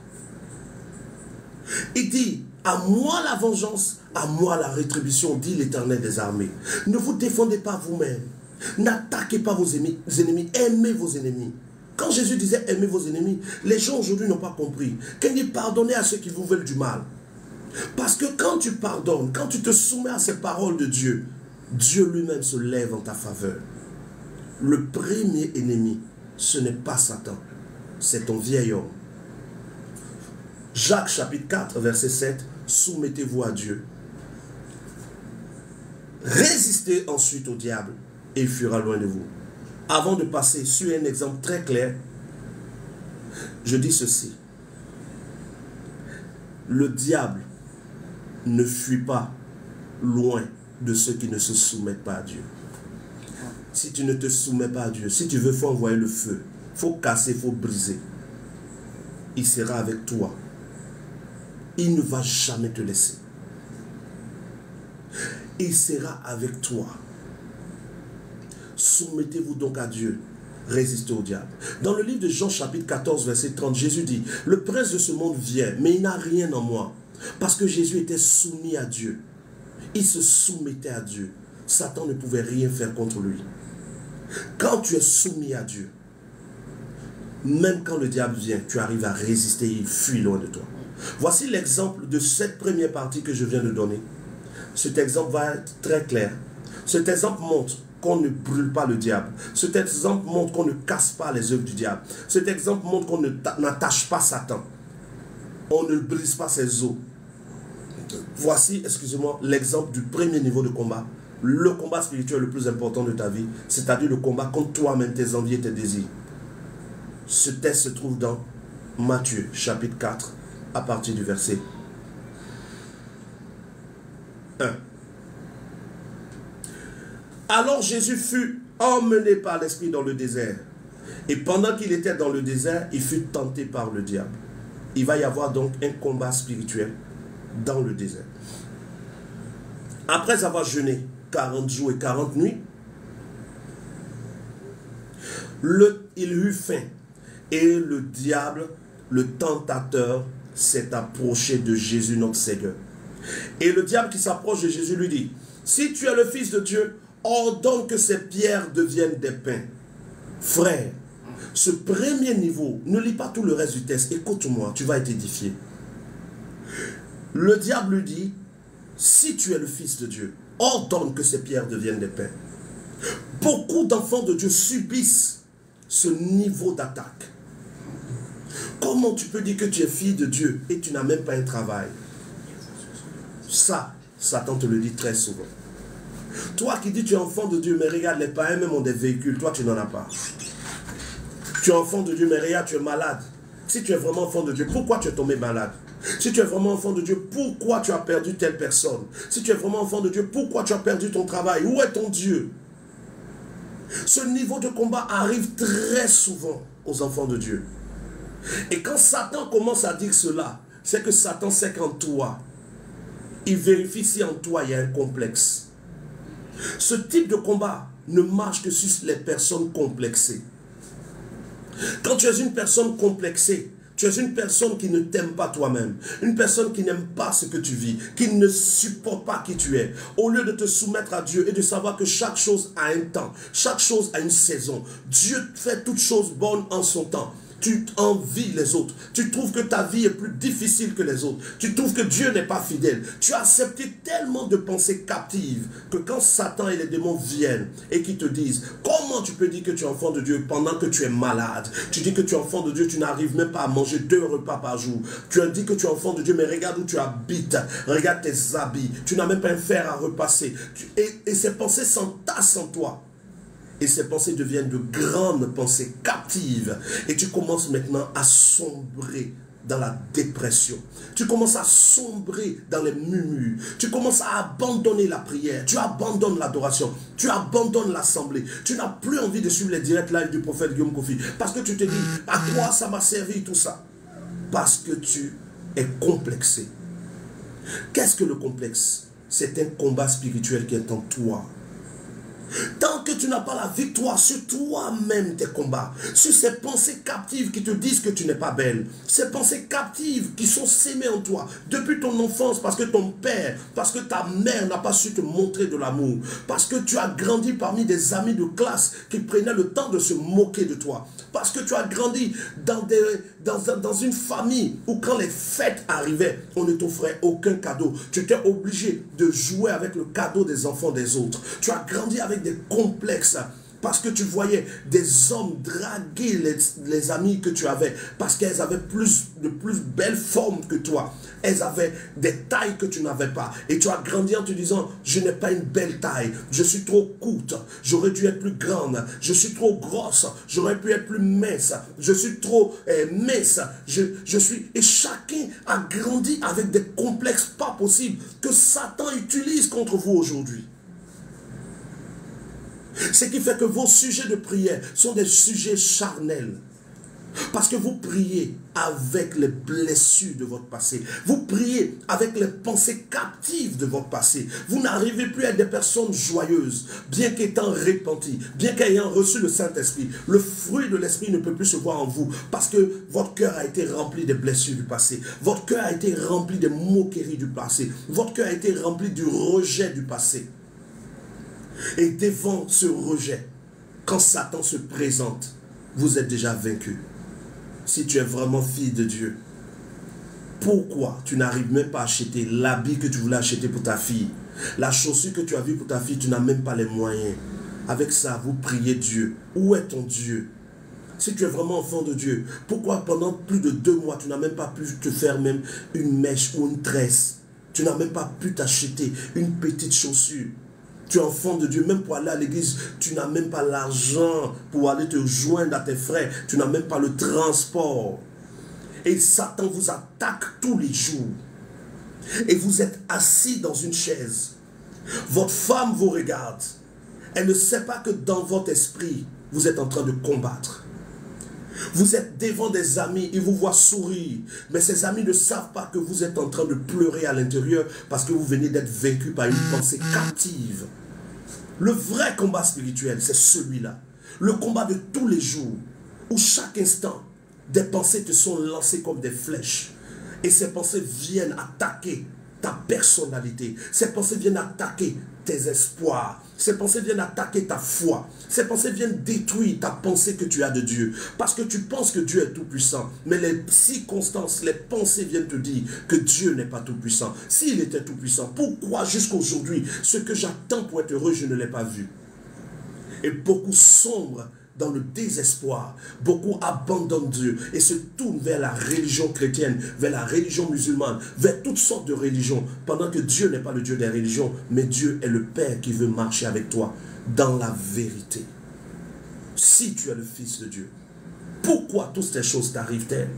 Il dit, à moi la vengeance, à moi la rétribution, dit l'Éternel des armées. Ne vous défendez pas vous-même. N'attaquez pas vos ennemis, aimez vos ennemis. Quand Jésus disait aimez vos ennemis, les gens aujourd'hui n'ont pas compris. Qu'il dit pardonnez à ceux qui vous veulent du mal. Parce que quand tu pardonnes, quand tu te soumets à ces paroles de Dieu, Dieu lui-même se lève en ta faveur. Le premier ennemi, ce n'est pas Satan, c'est ton vieil homme. Jacques chapitre 4, verset 7, soumettez-vous à Dieu. Résistez ensuite au diable et il fuira loin de vous. Avant de passer sur un exemple très clair, je dis ceci. Le diable ne fuit pas loin de ceux qui ne se soumettent pas à Dieu. Si tu ne te soumets pas à Dieu, si tu veux, il faut envoyer le feu. Il faut casser, il faut briser. Il sera avec toi. Il ne va jamais te laisser. Il sera avec toi. Soumettez-vous donc à Dieu. Résistez au diable. Dans le livre de Jean chapitre 14 verset 30, Jésus dit, le prince de ce monde vient, mais il n'a rien en moi. Parce que Jésus était soumis à Dieu. Il se soumettait à Dieu. Satan ne pouvait rien faire contre lui. Quand tu es soumis à Dieu, même quand le diable vient, tu arrives à résister, il fuit loin de toi. Voici l'exemple de cette première partie que je viens de donner. Cet exemple va être très clair. Cet exemple montre qu'on ne brûle pas le diable. Cet exemple montre qu'on ne casse pas les œuvres du diable. Cet exemple montre qu'on n'attache pas Satan. On ne brise pas ses os. Voici, excusez-moi, l'exemple du premier niveau de combat. Le combat spirituel le plus important de ta vie, c'est-à-dire le combat contre toi-même, tes envies et tes désirs. Ce texte se trouve dans Matthieu, chapitre 4, à partir du verset 1. Alors Jésus fut emmené par l'Esprit dans le désert. Et pendant qu'il était dans le désert, il fut tenté par le diable. Il va y avoir donc un combat spirituel dans le désert. Après avoir jeûné 40 jours et 40 nuits, il eut faim. Et le diable, le tentateur, s'est approché de Jésus notre Seigneur. Et le diable qui s'approche de Jésus lui dit, si tu es le Fils de Dieu, ordonne que ces pierres deviennent des pains. Frère, ce premier niveau, ne lis pas tout le reste du texte, écoute-moi, tu vas être édifié. Le diable lui dit, si tu es le Fils de Dieu, ordonne que ces pierres deviennent des pains. Beaucoup d'enfants de Dieu subissent ce niveau d'attaque. Comment tu peux dire que tu es fille de Dieu et tu n'as même pas un travail? Ça, Satan te le dit très souvent. Toi qui dis tu es enfant de Dieu, mais regarde, les païens même ont des véhicules, toi tu n'en as pas. Tu es enfant de Dieu, mais regarde, tu es malade. Si tu es vraiment enfant de Dieu, pourquoi tu es tombé malade? Si tu es vraiment enfant de Dieu, pourquoi tu as perdu telle personne? Si tu es vraiment enfant de Dieu, pourquoi tu as perdu ton travail? Où est ton Dieu? Ce niveau de combat arrive très souvent aux enfants de Dieu. Et quand Satan commence à dire cela, c'est que Satan sait qu'en toi, il vérifie si en toi il y a un complexe. Ce type de combat ne marche que sur les personnes complexées. Quand tu es une personne complexée, tu es une personne qui ne t'aime pas toi-même, une personne qui n'aime pas ce que tu vis, qui ne supporte pas qui tu es. Au lieu de te soumettre à Dieu et de savoir que chaque chose a un temps, chaque chose a une saison, Dieu fait toutes choses bonnes en son temps. Tu envies les autres. Tu trouves que ta vie est plus difficile que les autres. Tu trouves que Dieu n'est pas fidèle. Tu as accepté tellement de pensées captives que quand Satan et les démons viennent et qui te disent comment tu peux dire que tu es enfant de Dieu pendant que tu es malade. Tu dis que tu es enfant de Dieu, tu n'arrives même pas à manger 2 repas par jour. Tu as dit que tu es enfant de Dieu, mais regarde où tu habites. Regarde tes habits. Tu n'as même pas un fer à repasser. Et ces pensées s'entassent en toi. Et ces pensées deviennent de grandes pensées captives. Et tu commences maintenant à sombrer dans la dépression. Tu commences à sombrer dans les murmures. Tu commences à abandonner la prière. Tu abandonnes l'adoration. Tu abandonnes l'assemblée. Tu n'as plus envie de suivre les directs live du prophète Guillaume Kofi. Parce que tu te dis, à quoi ça m'a servi tout ça? Parce que tu es complexé. Qu'est-ce que le complexe? C'est un combat spirituel qui est en toi. Tant que tu n'as pas la victoire sur toi-même, tes combats, sur ces pensées captives qui te disent que tu n'es pas belle, ces pensées captives qui sont sémées en toi depuis ton enfance, parce que ton père, parce que ta mère n'a pas su te montrer de l'amour, parce que tu as grandi parmi des amis de classe qui prenaient le temps de se moquer de toi, parce que tu as grandi dans une famille où quand les fêtes arrivaient, on ne t'offrait aucun cadeau. Tu étais obligé de jouer avec le cadeau des enfants des autres. Tu as grandi avec des complexes parce que tu voyais des hommes draguer les amis que tu avais parce qu'elles avaient de plus belles formes que toi. Elles avaient des tailles que tu n'avais pas. Et tu as grandi en te disant, je n'ai pas une belle taille, je suis trop courte, j'aurais dû être plus grande, je suis trop grosse, j'aurais pu être plus mince, je suis trop mince, je suis... Et chacun a grandi avec des complexes pas possibles que Satan utilise contre vous aujourd'hui. Ce qui fait que vos sujets de prière sont des sujets charnels. Parce que vous priez avec les blessures de votre passé. Vous priez avec les pensées captives de votre passé. Vous n'arrivez plus à être des personnes joyeuses, bien qu'étant repenties, bien qu'ayant reçu le Saint-Esprit. Le fruit de l'Esprit ne peut plus se voir en vous parce que votre cœur a été rempli des blessures du passé. Votre cœur a été rempli des moqueries du passé. Votre cœur a été rempli du rejet du passé. Et devant ce rejet, quand Satan se présente, vous êtes déjà vaincu. Si tu es vraiment fille de Dieu, pourquoi tu n'arrives même pas à acheter l'habit que tu voulais acheter pour ta fille? La chaussure que tu as vue pour ta fille, tu n'as même pas les moyens. Avec ça, vous priez Dieu. Où est ton Dieu? Si tu es vraiment enfant de Dieu, pourquoi pendant plus de 2 mois, tu n'as même pas pu te faire même une mèche ou une tresse? Tu n'as même pas pu t'acheter une petite chaussure. Tu es enfant de Dieu, même pour aller à l'église, tu n'as même pas l'argent pour aller te joindre à tes frères. Tu n'as même pas le transport. Et Satan vous attaque tous les jours. Et vous êtes assis dans une chaise. Votre femme vous regarde. Elle ne sait pas que dans votre esprit, vous êtes en train de combattre. Vous êtes devant des amis, ils vous voient sourire. Mais ces amis ne savent pas que vous êtes en train de pleurer à l'intérieur parce que vous venez d'être vaincu par une pensée captive. Le vrai combat spirituel, c'est celui-là. Le combat de tous les jours, où chaque instant, des pensées te sont lancées comme des flèches. Et ces pensées viennent attaquer ta personnalité. Ces pensées viennent attaquer tes espoirs. Ces pensées viennent attaquer ta foi. Ces pensées viennent détruire ta pensée que tu as de Dieu. Parce que tu penses que Dieu est tout-puissant. Mais les circonstances, les pensées viennent te dire que Dieu n'est pas tout-puissant. S'il était tout-puissant, pourquoi jusqu'aujourd'hui, ce que j'attends pour être heureux, je ne l'ai pas vu? Et beaucoup sombrent dans le désespoir. Beaucoup abandonnent Dieu et se tournent vers la religion chrétienne, vers la religion musulmane, vers toutes sortes de religions, pendant que Dieu n'est pas le Dieu des religions, mais Dieu est le Père qui veut marcher avec toi dans la vérité. Si tu es le Fils de Dieu, pourquoi toutes ces choses t'arrivent-elles?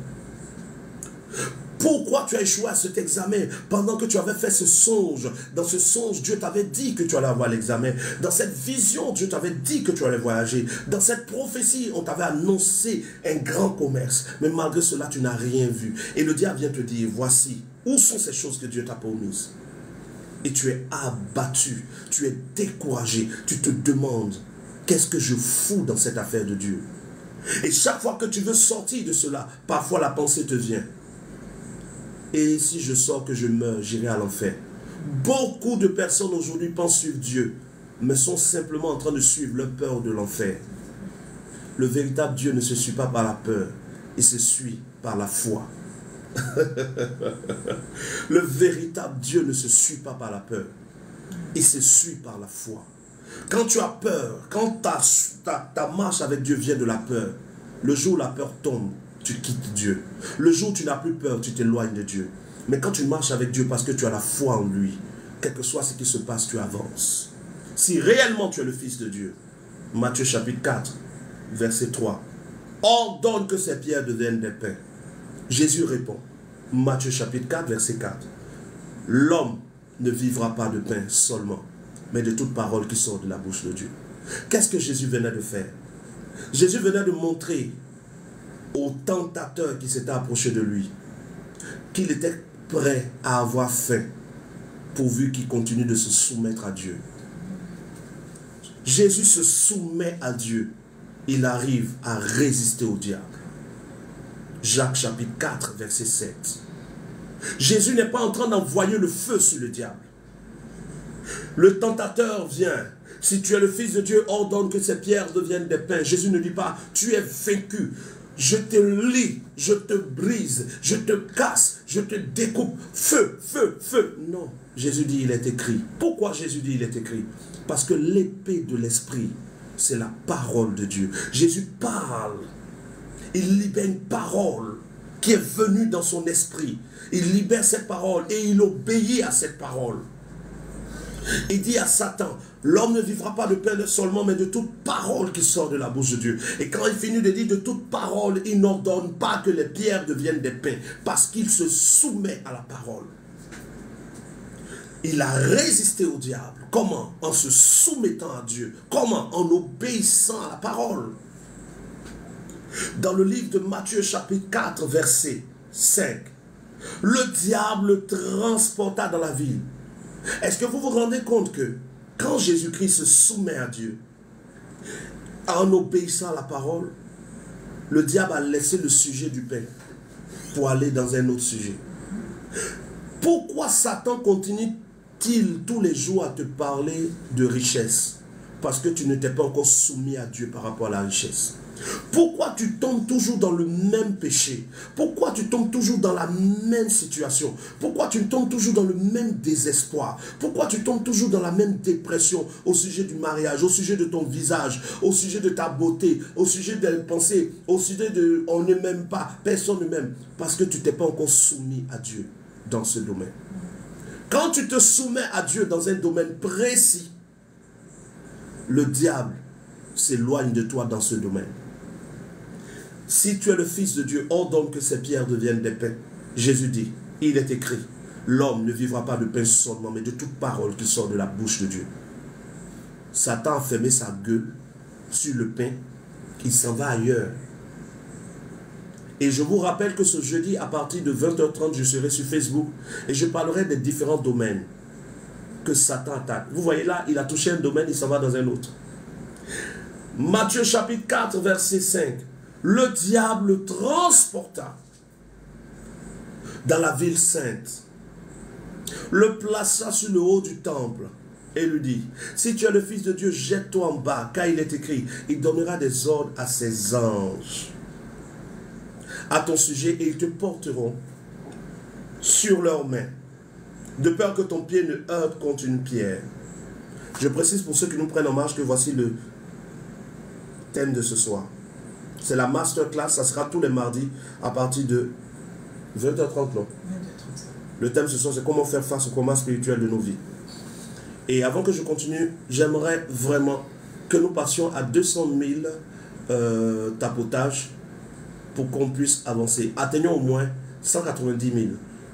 Pourquoi tu as échoué à cet examen pendant que tu avais fait ce songe? Dans ce songe, Dieu t'avait dit que tu allais avoir l'examen. Dans cette vision, Dieu t'avait dit que tu allais voyager. Dans cette prophétie, on t'avait annoncé un grand commerce. Mais malgré cela, tu n'as rien vu. Et le diable vient te dire, voici, où sont ces choses que Dieu t'a promises? Et tu es abattu, tu es découragé. Tu te demandes, qu'est-ce que je fous dans cette affaire de Dieu? Et chaque fois que tu veux sortir de cela, parfois la pensée te vient. Et si je sors que je meurs, j'irai à l'enfer. Beaucoup de personnes aujourd'hui pensent suivre Dieu, mais sont simplement en train de suivre leur peur de l'enfer. Le véritable Dieu ne se suit pas par la peur, il se suit par la foi. Le véritable Dieu ne se suit pas par la peur, il se suit par la foi. Quand tu as peur, quand ta marche avec Dieu vient de la peur, le jour où la peur tombe, tu quittes Dieu. Le jour où tu n'as plus peur, tu t'éloignes de Dieu. Mais quand tu marches avec Dieu parce que tu as la foi en lui, quel que soit ce qui se passe, tu avances. Si réellement tu es le Fils de Dieu, Matthieu chapitre 4, verset 3, ordonne que ces pierres deviennent des pains. Jésus répond, Matthieu chapitre 4, verset 4. L'homme ne vivra pas de pain seulement, mais de toute parole qui sort de la bouche de Dieu. Qu'est-ce que Jésus venait de faire? Jésus venait de montrer au tentateur qui s'était approché de lui qu'il était prêt à avoir faim pourvu qu'il continue de se soumettre à Dieu. Jésus se soumet à Dieu. Il arrive à résister au diable. Jacques chapitre 4, verset 7. Jésus n'est pas en train d'envoyer le feu sur le diable. Le tentateur vient. Si tu es le Fils de Dieu, ordonne que ces pierres deviennent des pains. Jésus ne dit pas, tu es vaincu. Je te lie, je te brise, je te casse, je te découpe. Feu, feu, feu. Non. Jésus dit, il est écrit. Pourquoi Jésus dit, il est écrit? Parce que l'épée de l'esprit, c'est la parole de Dieu. Jésus parle. Il libère une parole qui est venue dans son esprit. Il libère cette parole et il obéit à cette parole. Il dit à Satan, l'homme ne vivra pas de pain seulement, mais de toute parole qui sort de la bouche de Dieu. Et quand il finit de dire de toute parole, il n'ordonne pas que les pierres deviennent des pains, parce qu'il se soumet à la parole. Il a résisté au diable. Comment? En se soumettant à Dieu. Comment? En obéissant à la parole. Dans le livre de Matthieu chapitre 4, verset 5, le diable le transporta dans la ville. Est-ce que vous vous rendez compte que quand Jésus-Christ se soumet à Dieu, en obéissant à la parole, le diable a laissé le sujet du pain pour aller dans un autre sujet? Pourquoi Satan continue-t-il tous les jours à te parler de richesse? Parce que tu ne t'es pas encore soumis à Dieu par rapport à la richesse. Pourquoi tu tombes toujours dans le même péché? Pourquoi tu tombes toujours dans la même situation? Pourquoi tu tombes toujours dans le même désespoir? Pourquoi tu tombes toujours dans la même dépression au sujet du mariage, au sujet de ton visage, au sujet de ta beauté, au sujet des pensées, au sujet de on ne m'aime pas, personne ne m'aime? Parce que tu t'es pas encore soumis à Dieu dans ce domaine. Quand tu te soumets à Dieu dans un domaine précis, le diable s'éloigne de toi dans ce domaine. Si tu es le Fils de Dieu, ordonne que ces pierres deviennent des pains. Jésus dit, il est écrit, l'homme ne vivra pas de pain seulement, mais de toute parole qui sort de la bouche de Dieu. Satan a fermé sa gueule sur le pain, il s'en va ailleurs. Et je vous rappelle que ce jeudi, à partir de 20h30, je serai sur Facebook et je parlerai des différents domaines que Satan attaque. Vous voyez là, il a touché un domaine, il s'en va dans un autre. Matthieu chapitre 4, verset 5. Le diable le transporta dans la ville sainte, le plaça sur le haut du temple et lui dit, si tu es le Fils de Dieu, jette-toi en bas, car il est écrit, il donnera des ordres à ses anges à ton sujet et ils te porteront sur leurs mains, de peur que ton pied ne heurte contre une pierre. Je précise pour ceux qui nous prennent en marche que voici le thème de ce soir. C'est la masterclass, ça sera tous les mardis à partir de 20h30. Non. Le thème ce soir, c'est comment faire face au combat spirituel de nos vies. Et avant que je continue, j'aimerais vraiment que nous passions à 200 000 tapotages pour qu'on puisse avancer. Atteignons au moins 190 000.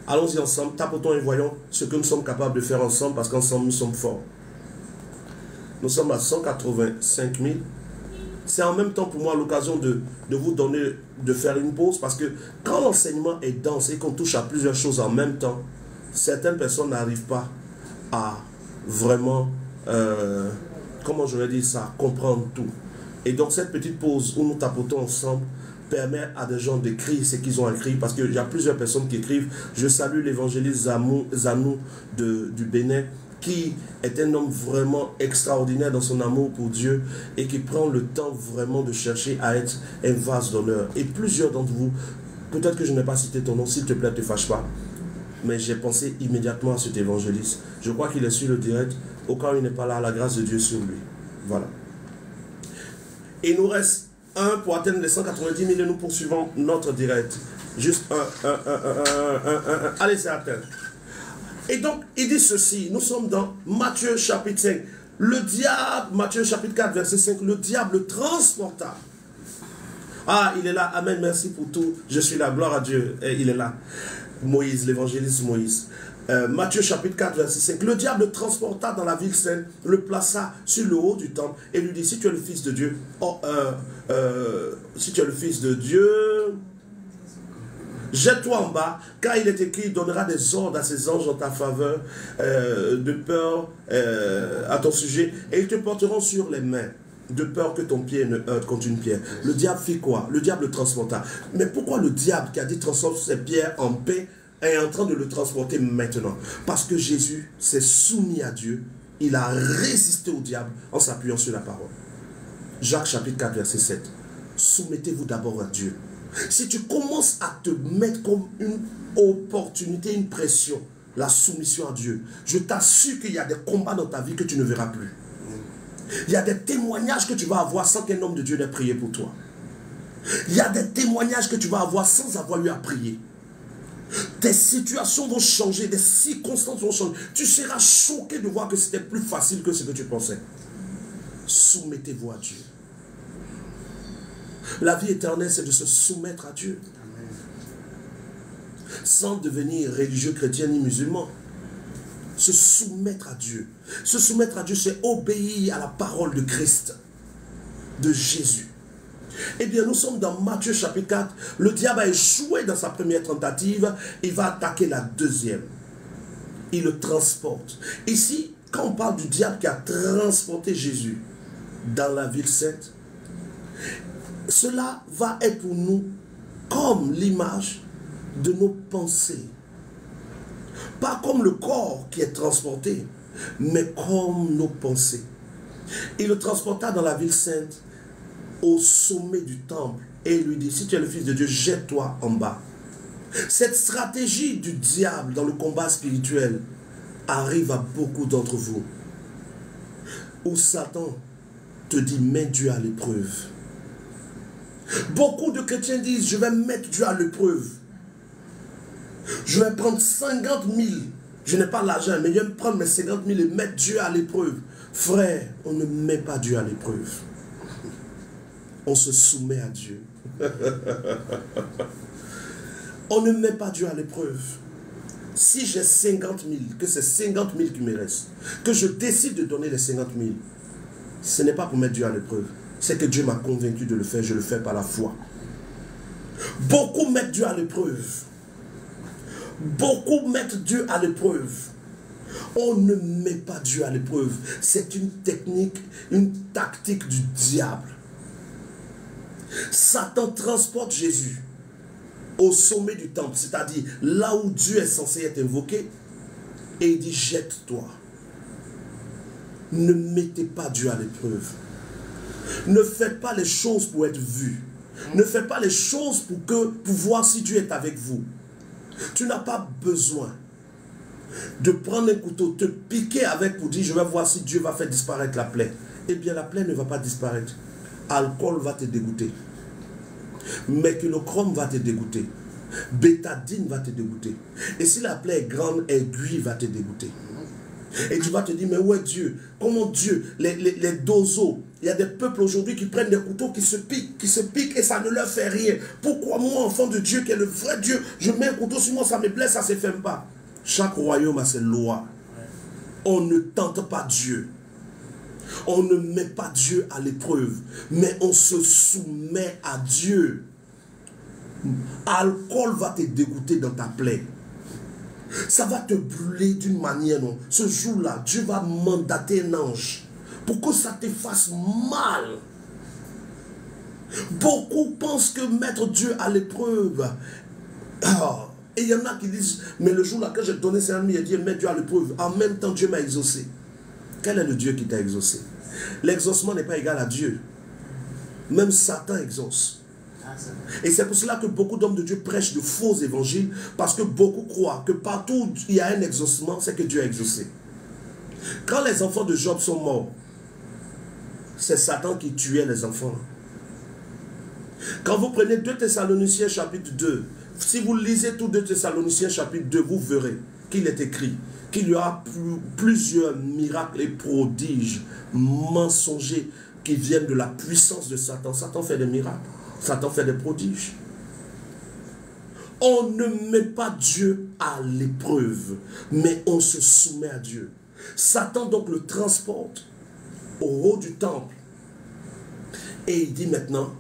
Allons-y ensemble, tapotons et voyons ce que nous sommes capables de faire ensemble, parce qu'ensemble nous sommes forts. Nous sommes à 185 000. C'est en même temps pour moi l'occasion de vous donner, de faire une pause, parce que quand l'enseignement est dense et qu'on touche à plusieurs choses en même temps, certaines personnes n'arrivent pas à vraiment, comment j'aurais dit ça, comprendre tout. Et donc cette petite pause où nous tapotons ensemble permet à des gens d'écrire ce qu'ils ont écrit, parce qu'il y a plusieurs personnes qui écrivent. Je salue l'évangéliste Zanou du Bénin, qui est un homme vraiment extraordinaire dans son amour pour Dieu et qui prend le temps vraiment de chercher à être un vase d'honneur. Et plusieurs d'entre vous, peut-être que je n'ai pas cité ton nom, s'il te plaît, ne te fâche pas, mais j'ai pensé immédiatement à cet évangéliste. Je crois qu'il est sur le direct, au cas où il n'est pas là, la grâce de Dieu sur lui. Voilà. Et il nous reste un pour atteindre les 190 000 et nous poursuivons notre direct. Juste un. Allez, c'est atteint. Et donc, il dit ceci, nous sommes dans Matthieu chapitre 5. Le diable, Matthieu chapitre 4, verset 5, le diable transporta. Ah, il est là. Amen, merci pour tout. Je suis là. Gloire à Dieu. Et il est là. Moïse, l'évangéliste Moïse. Matthieu chapitre 4, verset 5. Le diable le transporta dans la ville sainte, le plaça sur le haut du temple et lui dit, si tu es le fils de Dieu, si tu es le fils de Dieu, jette-toi en bas, car il est écrit, il donnera des ordres à ses anges en ta faveur, de peur à ton sujet, et ils te porteront sur les mains, de peur que ton pied ne heurte contre une pierre. Le diable fit quoi? Le diable le transporta. Mais pourquoi le diable qui a dit transforme ses pierres en paix est en train de le transporter maintenant? Parce que Jésus s'est soumis à Dieu, il a résisté au diable en s'appuyant sur la parole. Jacques chapitre 4, verset 7. Soumettez-vous d'abord à Dieu. Si tu commences à te mettre comme une opportunité, une pression, la soumission à Dieu, je t'assure qu'il y a des combats dans ta vie que tu ne verras plus. Il y a des témoignages que tu vas avoir sans qu'un homme de Dieu n'ait prié pour toi. Il y a des témoignages que tu vas avoir sans avoir eu à prier. Tes situations vont changer, des circonstances vont changer. Tu seras choqué de voir que c'était plus facile que ce que tu pensais. Soumettez-vous à Dieu. La vie éternelle, c'est de se soumettre à Dieu. Amen. Sans devenir religieux, chrétien ni musulman. Se soumettre à Dieu. Se soumettre à Dieu, c'est obéir à la parole de Christ, de Jésus. Eh bien, nous sommes dans Matthieu chapitre 4. Le diable a échoué dans sa première tentative. Il va attaquer la deuxième. Il le transporte. Ici, quand on parle du diable qui a transporté Jésus dans la ville sainte, cela va être pour nous comme l'image de nos pensées. Pas comme le corps qui est transporté, mais comme nos pensées. Il le transporta dans la ville sainte, au sommet du temple, et il lui dit, si tu es le fils de Dieu, jette-toi en bas. Cette stratégie du diable dans le combat spirituel arrive à beaucoup d'entre vous, où Satan te dit, mets Dieu à l'épreuve. Beaucoup de chrétiens disent, je vais mettre Dieu à l'épreuve. Je vais prendre 50 000. Je n'ai pas l'argent, mais je vais prendre mes 50 000 et mettre Dieu à l'épreuve. Frère, on ne met pas Dieu à l'épreuve. On se soumet à Dieu. On ne met pas Dieu à l'épreuve. Si j'ai 50 000, que c'est 50 000 qui me restent, que je décide de donner les 50 000, ce n'est pas pour mettre Dieu à l'épreuve. C'est que Dieu m'a convaincu de le faire, je le fais par la foi. Beaucoup mettent Dieu à l'épreuve. Beaucoup mettent Dieu à l'épreuve. On ne met pas Dieu à l'épreuve. C'est une technique, une tactique du diable. Satan transporte Jésus au sommet du temple, c'est-à-dire là où Dieu est censé être invoqué, et il dit, jette-toi. Ne mettez pas Dieu à l'épreuve. Ne faites pas les choses pour être vu. Ne faites pas les choses pour voir si Dieu est avec vous. Tu n'as pas besoin de prendre un couteau, te piquer avec pour dire, je vais voir si Dieu va faire disparaître la plaie. Eh bien, la plaie ne va pas disparaître. Alcool va te dégoûter. Mercurochrome va te dégoûter. Bétadine va te dégoûter. Et si la plaie est grande, aiguille va te dégoûter. Et tu vas te dire, mais où est Dieu? Comment Dieu? Les dozos. Il y a des peuples aujourd'hui qui prennent des couteaux, qui se piquent et ça ne leur fait rien. Pourquoi moi, enfant de Dieu, qui est le vrai Dieu, je mets un couteau sur moi, ça me blesse, ça ne se ferme pas? Chaque royaume a ses lois. On ne tente pas Dieu. On ne met pas Dieu à l'épreuve, mais on se soumet à Dieu. Alcool va te dégoûter dans ta plaie. Ça va te brûler d'une manière, non? Ce jour-là, Dieu va mandater un ange pour que ça te fasse mal. Beaucoup pensent que mettre Dieu à l'épreuve. Et il y en a qui disent, mais le jour-là, quand j'ai donné 5 000, il a dit, mets Dieu à l'épreuve. En même temps, Dieu m'a exaucé. Quel est le Dieu qui t'a exaucé? L'exaucement n'est pas égal à Dieu. Même Satan exauce. Et c'est pour cela que beaucoup d'hommes de Dieu prêchent de faux évangiles, parce que beaucoup croient que partout où il y a un exaucement, c'est que Dieu a exaucé. Quand les enfants de Job sont morts, c'est Satan qui tuait les enfants. Quand vous prenez 2 Thessaloniciens chapitre 2, si vous lisez tout 2 Thessaloniciens chapitre 2, vous verrez qu'il est écrit qu'il y aura plusieurs miracles et prodiges mensongers qui viennent de la puissance de Satan. Satan fait des miracles. Satan fait des prodiges. On ne met pas Dieu à l'épreuve, mais on se soumet à Dieu. Satan donc le transporte au haut du temple. Et il dit maintenant,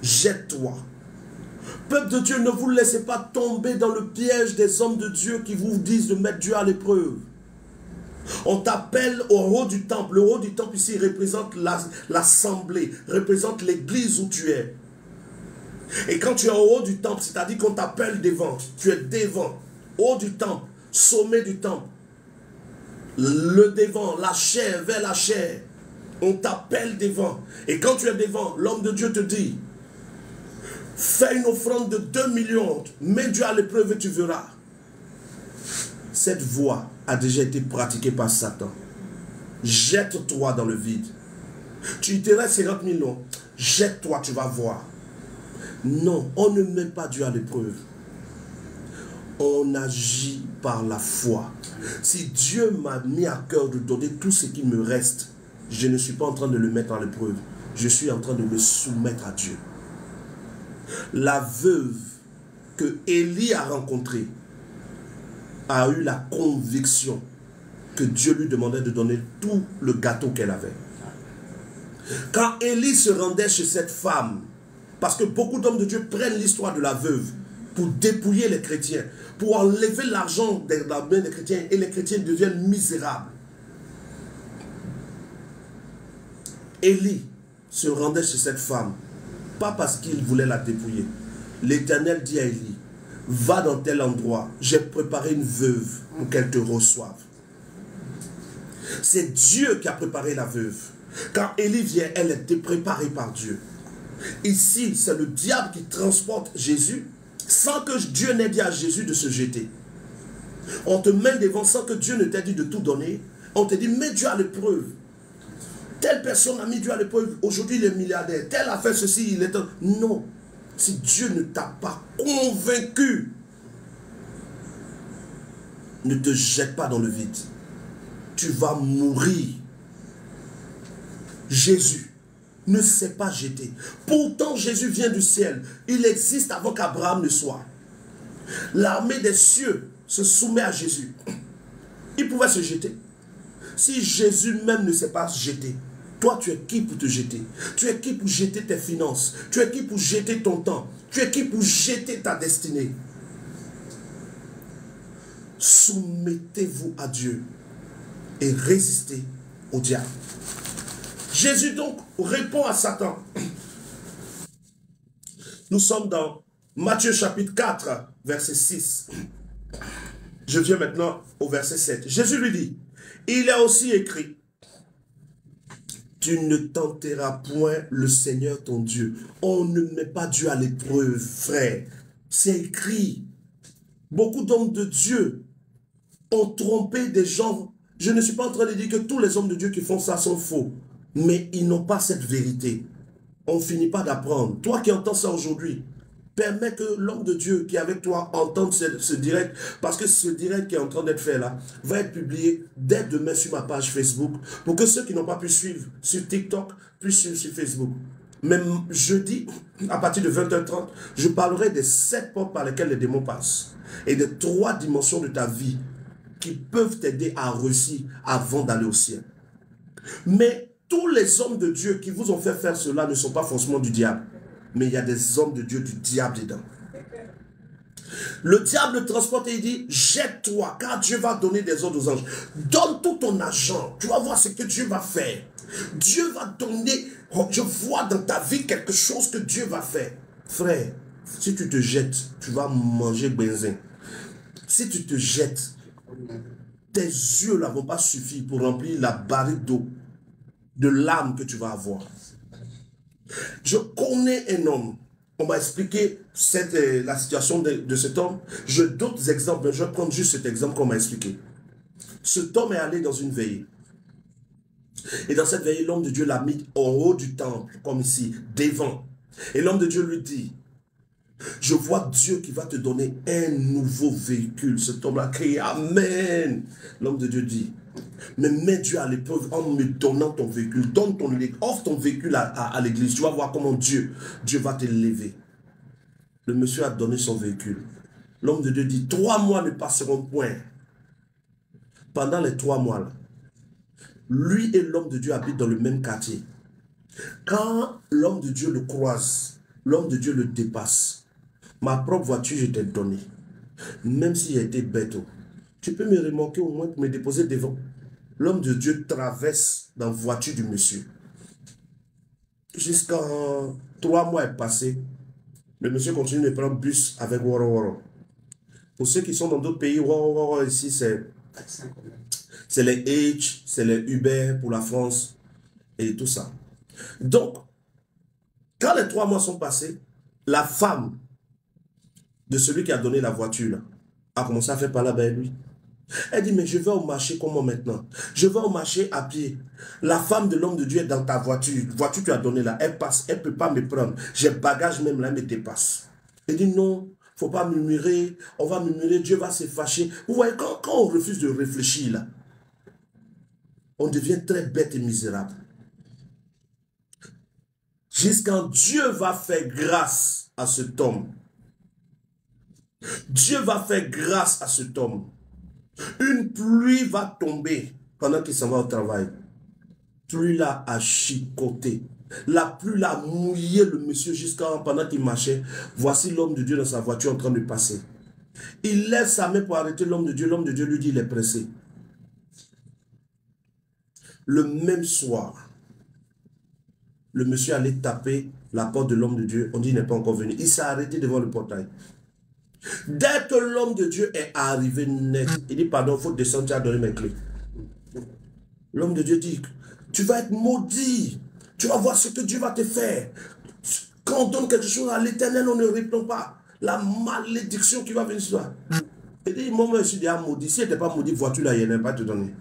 jette-toi. Peuple de Dieu, ne vous laissez pas tomber dans le piège des hommes de Dieu qui vous disent de mettre Dieu à l'épreuve. On t'appelle au haut du temple. Le haut du temple ici représente l'assemblée, représente l'église où tu es. Et quand tu es au haut du temple, c'est-à-dire qu'on t'appelle devant, tu es devant, haut du temple, sommet du temple, le devant, la chair, vers la chair, on t'appelle devant. Et quand tu es devant, l'homme de Dieu te dit, fais une offrande de 2 millions, mets Dieu à l'épreuve et tu verras. Cette voie a déjà été pratiquée par Satan. Jette-toi dans le vide. Tu te restes 50 millions, jette-toi, tu vas voir. Non, on ne met pas Dieu à l'épreuve. On agit par la foi. Si Dieu m'a mis à cœur de donner tout ce qui me reste, je ne suis pas en train de le mettre à l'épreuve. Je suis en train de me soumettre à Dieu. La veuve que Élie a rencontrée a eu la conviction que Dieu lui demandait de donner tout le gâteau qu'elle avait. Quand Élie se rendait chez cette femme, parce que beaucoup d'hommes de Dieu prennent l'histoire de la veuve pour dépouiller les chrétiens, pour enlever l'argent de la main des chrétiens, et les chrétiens deviennent misérables. Élie se rendait chez cette femme, pas parce qu'il voulait la dépouiller. L'Éternel dit à Élie, va dans tel endroit, j'ai préparé une veuve pour qu'elle te reçoive. C'est Dieu qui a préparé la veuve. Quand Élie vient, elle était préparée par Dieu. Ici, c'est le diable qui transporte Jésus sans que Dieu n'ait dit à Jésus de se jeter. On te met devant sans que Dieu ne t'ait dit de tout donner. On te dit, mets Dieu à l'épreuve. Telle personne a mis Dieu à l'épreuve. Aujourd'hui, il est milliardaire. Tel a fait ceci, il est... Non. Si Dieu ne t'a pas convaincu, ne te jette pas dans le vide. Tu vas mourir. Jésus ne s'est pas jeté. Pourtant, Jésus vient du ciel. Il existe avant qu'Abraham ne soit. L'armée des cieux se soumet à Jésus. Il pouvait se jeter. Si Jésus même ne s'est pas jeté, toi, tu es qui pour te jeter? Tu es qui pour jeter tes finances? Tu es qui pour jeter ton temps? Tu es qui pour jeter ta destinée? Soumettez-vous à Dieu et résistez au diable. Jésus donc répond à Satan. Nous sommes dans Matthieu chapitre 4, verset 6. Je viens maintenant au verset 7. Jésus lui dit, il est aussi écrit, tu ne tenteras point le Seigneur ton Dieu. On ne met pas Dieu à l'épreuve, frère. C'est écrit. Beaucoup d'hommes de Dieu ont trompé des gens. Je ne suis pas en train de dire que tous les hommes de Dieu qui font ça sont faux. Mais ils n'ont pas cette vérité. On ne finit pas d'apprendre. Toi qui entends ça aujourd'hui, permets que l'homme de Dieu qui est avec toi entende ce direct. Parce que ce direct qui est en train d'être fait là, va être publié dès demain sur ma page Facebook. Pour que ceux qui n'ont pas pu suivre sur TikTok puissent suivre sur Facebook. Même jeudi, à partir de 20h30, je parlerai des 7 portes par lesquelles les démons passent. Et des 3 dimensions de ta vie qui peuvent t'aider à réussir avant d'aller au ciel. Mais tous les hommes de Dieu qui vous ont fait faire cela ne sont pas forcément du diable. Mais il y a des hommes de Dieu du diable dedans. Le diable le transporte et il dit, jette-toi, car Dieu va donner des ordres aux anges. Donne tout ton argent, tu vas voir ce que Dieu va faire. Dieu va donner, je vois dans ta vie quelque chose que Dieu va faire. Frère, si tu te jettes, tu vas manger benzin. Si tu te jettes, tes yeux là vont pas suffire pour remplir la barrique d'eau, de l'âme que tu vas avoir. Je connais un homme. On m'a expliqué la situation de cet homme. J'ai d'autres exemples, mais je vais prendre juste cet exemple qu'on m'a expliqué. Cet homme est allé dans une veillée. Et dans cette veillée, l'homme de Dieu l'a mis en haut du temple, comme ici, devant. Et l'homme de Dieu lui dit, je vois Dieu qui va te donner un nouveau véhicule. Cet homme-là crie, Amen. L'homme de Dieu dit, Mais mets Dieu à l'épreuve en me donnant ton véhicule. Offre ton véhicule à l'église. Tu vas voir comment Dieu va te lever. Le monsieur a donné son véhicule. L'homme de Dieu dit, 3 mois ne passeront point. Pendant les 3 mois, là, lui et l'homme de Dieu habitent dans le même quartier. Quand l'homme de Dieu le croise, l'homme de Dieu le dépasse. Ma propre voiture, je t'ai donné. Même si j'ai été bête, tu peux me remorquer au moins pour me déposer devant. L'homme de Dieu traverse dans la voiture du monsieur. Jusqu'à 3 mois est passé. Le monsieur continue de prendre bus avec Woro Woro. Pour ceux qui sont dans d'autres pays, Woro Woro ici, c'est les H, c'est les Uber pour la France et tout ça. Donc, quand les 3 mois sont passés, la femme de celui qui a donné la voiture là, a commencé à faire parler avec lui. Elle dit, mais je vais au marché comment maintenant? Je vais au marché à pied. La femme de l'homme de Dieu est dans ta voiture. Voiture que tu as donnée là, elle passe, elle ne peut pas me prendre. J'ai bagage même là, elle me dépasse. Elle dit, non, il ne faut pas murmurer. On va murmurer, Dieu va se fâcher. Vous voyez, quand on refuse de réfléchir là, on devient très bête et misérable. Jusqu'à Dieu va faire grâce à cet homme. Dieu va faire grâce à cet homme. Une pluie va tomber pendant qu'il s'en va au travail. Pluie là a chicoté. La pluie l'a mouillé le monsieur jusqu'à pendant qu'il marchait. Voici l'homme de Dieu dans sa voiture en train de passer. Il lève sa main pour arrêter l'homme de Dieu. L'homme de Dieu lui dit, il est pressé. Le même soir, le monsieur allait taper la porte de l'homme de Dieu. On dit, il n'est pas encore venu. Il s'est arrêté devant le portail. Dès que l'homme de Dieu est arrivé net, il dit, pardon, il faut descendre, tu as donné mes clés. L'homme de Dieu dit, tu vas être maudit. Tu vas voir ce que Dieu va te faire. Quand on donne quelque chose à l'Éternel, on ne répond pas. La malédiction qui va venir sur toi. Il dit, moi, je suis déjà maudit. Si il n'était pas maudit, voiture là, il n'allait pas te donner.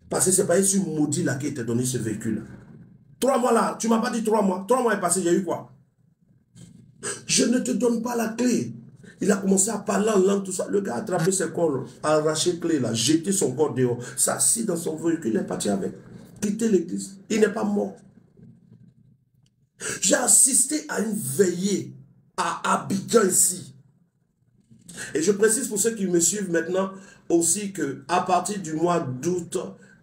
Parce que ce n'est pas ici maudit là qui t'a donné ce véhicule. 3 mois là, tu ne m'as pas dit 3 mois. 3 mois est passé, il y a eu quoi? Je ne te donne pas la clé. Il a commencé à parler en langue, tout ça. Le gars a attrapé ses corps, a arraché la clé là, jeté son corps dehors, s'assit dans son véhicule, il est parti avec. Quitté l'église. Il n'est pas mort. J'ai assisté à une veillée à Abidjan ici. Et je précise pour ceux qui me suivent maintenant aussi que à partir du mois d'août,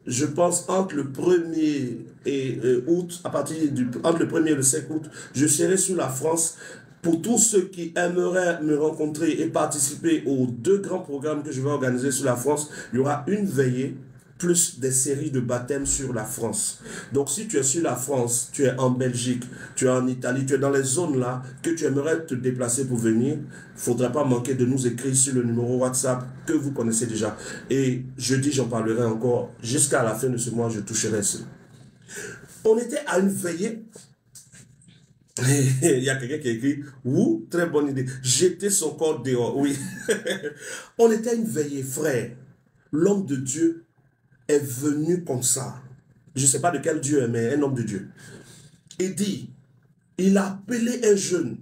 je pense entre le 1er et août, entre le 1er et le 5 août, je serai sur la France. Pour tous ceux qui aimeraient me rencontrer et participer aux 2 grands programmes que je vais organiser sur la France, il y aura une veillée plus des séries de baptêmes sur la France. Donc si tu es sur la France, tu es en Belgique, tu es en Italie, tu es dans les zones là que tu aimerais te déplacer pour venir, il ne faudra pas manquer de nous écrire sur le numéro WhatsApp que vous connaissez déjà. Et jeudi, j'en parlerai encore. Jusqu'à la fin de ce mois, je toucherai cela. On était à une veillée. Il y a quelqu'un qui a écrit, ouh, très bonne idée, jeter son corps dehors, oui. On était à une veillée, frère. L'homme de Dieu est venu comme ça. Je ne sais pas de quel Dieu, mais un homme de Dieu. Il dit, il a appelé un jeune.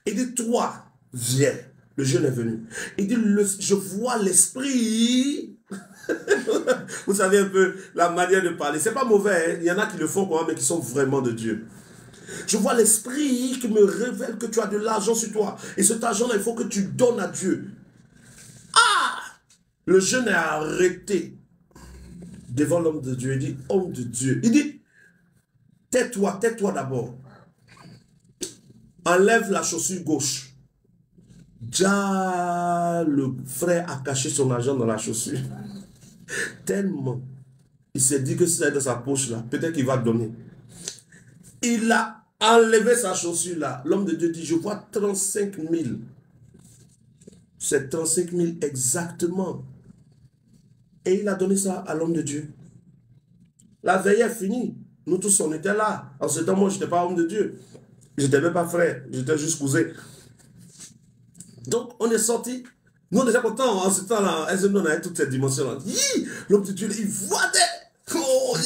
Il dit, toi, viens. Le jeune est venu. Il dit, je vois l'esprit. Vous savez un peu la manière de parler. C'est pas mauvais, hein? Il y en a qui le font quand même, mais qui sont vraiment de Dieu. Je vois l'esprit qui me révèle que tu as de l'argent sur toi. Et cet argent-là, il faut que tu donnes à Dieu. Ah! Le jeune est arrêté devant l'homme de Dieu. Il dit, homme de Dieu. Il dit, tais-toi d'abord. Enlève la chaussure gauche. Déjà, le frère a caché son argent dans la chaussure. Tellement. Il s'est dit que si c'est dans sa poche là, peut-être qu'il va donner. Il a enlevé sa chaussure là. L'homme de Dieu dit, je vois 35 000. C'est 35 000 exactement. Et il a donné ça à l'homme de Dieu. La veille est finie. Nous tous, on était là. En ce temps, moi, je n'étais pas homme de Dieu. Je n'étais même pas frère. J'étais juste cousin. Donc, on est sorti. Nous, on est déjà contents. En ce temps-là, on avait toutes ces dimensions-là. L'homme de Dieu, il voit des... Oh,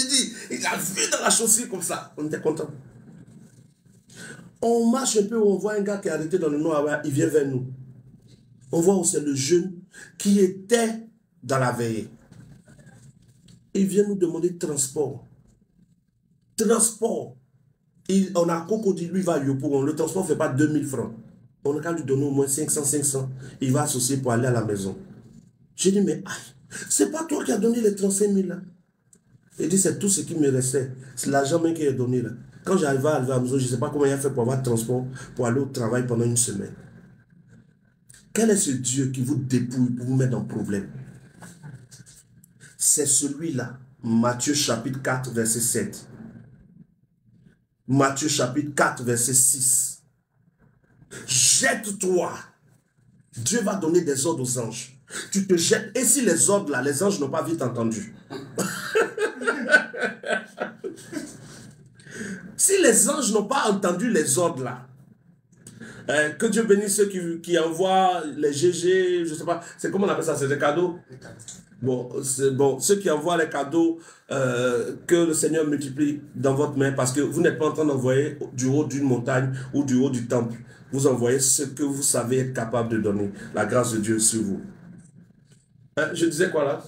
il a vu dans la chaussure comme ça. On était contents. On marche un peu, on voit un gars qui est arrêté dans le noir, il vient vers nous. On voit où c'est le jeune qui était dans la veillée. il vient nous demander transport. Transport. On a Coco dit, lui va à Yopougon, le transport ne fait pas 2000 francs. On a qu'à lui donner au moins 500. Il va associer pour aller à la maison. J'ai dit, mais c'est pas toi qui as donné les 35 000 là. Il dit, c'est tout ce qui me restait. C'est l'argent même qu'il a donné là. Quand j'arrive à la maison, je ne sais pas comment il a fait pour avoir transport, pour aller au travail pendant une semaine. Quel est ce Dieu qui vous dépouille pour vous mettre en problème? C'est celui-là. Matthieu chapitre 4, verset 7. Matthieu chapitre 4, verset 6. Jette-toi. Dieu va donner des ordres aux anges. Tu te jettes. Et si les ordres là, les anges n'ont pas vite entendu. Si les anges n'ont pas entendu les ordres là, que Dieu bénisse ceux qui envoient les GG, je ne sais pas, c'est comment on appelle ça, c'est des cadeaux. Bon, ceux qui envoient les cadeaux, que le Seigneur multiplie dans votre main, parce que vous n'êtes pas en train d'envoyer du haut d'une montagne ou du haut du temple. Vous envoyez ce que vous savez être capable de donner, la grâce de Dieu sur vous. Je disais quoi là?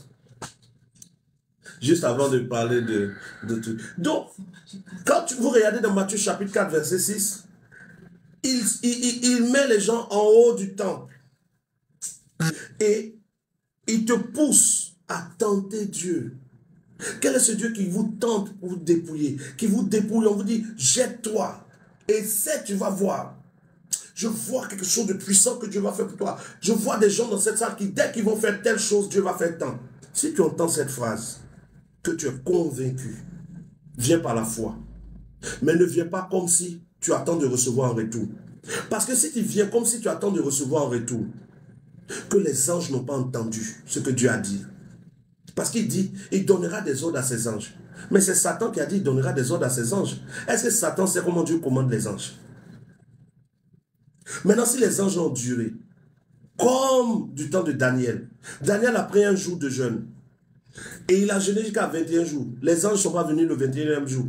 Juste avant de parler de tout. Donc, quand vous regardez dans Matthieu chapitre 4, verset 6, il met les gens en haut du temple. Et il te pousse à tenter Dieu. Quel est ce Dieu qui vous tente pour vous dépouiller? Qui vous dépouille, on vous dit, jette-toi. Et tu vas voir. Je vois quelque chose de puissant que Dieu va faire pour toi. Je vois des gens dans cette salle qui, dès qu'ils vont faire telle chose, Dieu va faire tant. Si tu entends cette phrase, que tu es convaincu, viens par la foi. Mais ne viens pas comme si tu attends de recevoir en retour. Parce que si tu viens comme si tu attends de recevoir en retour, que les anges n'ont pas entendu ce que Dieu a dit. Parce qu'il dit, il donnera des ordres à ses anges. Mais c'est Satan qui a dit, il donnera des ordres à ses anges. Est-ce que Satan sait comment Dieu commande les anges? Maintenant, si les anges ont duré, comme du temps de Daniel, Daniel a pris un jour de jeûne, et il a jeûné jusqu'à 21 jours. Les anges ne sont pas venus le 21e jour.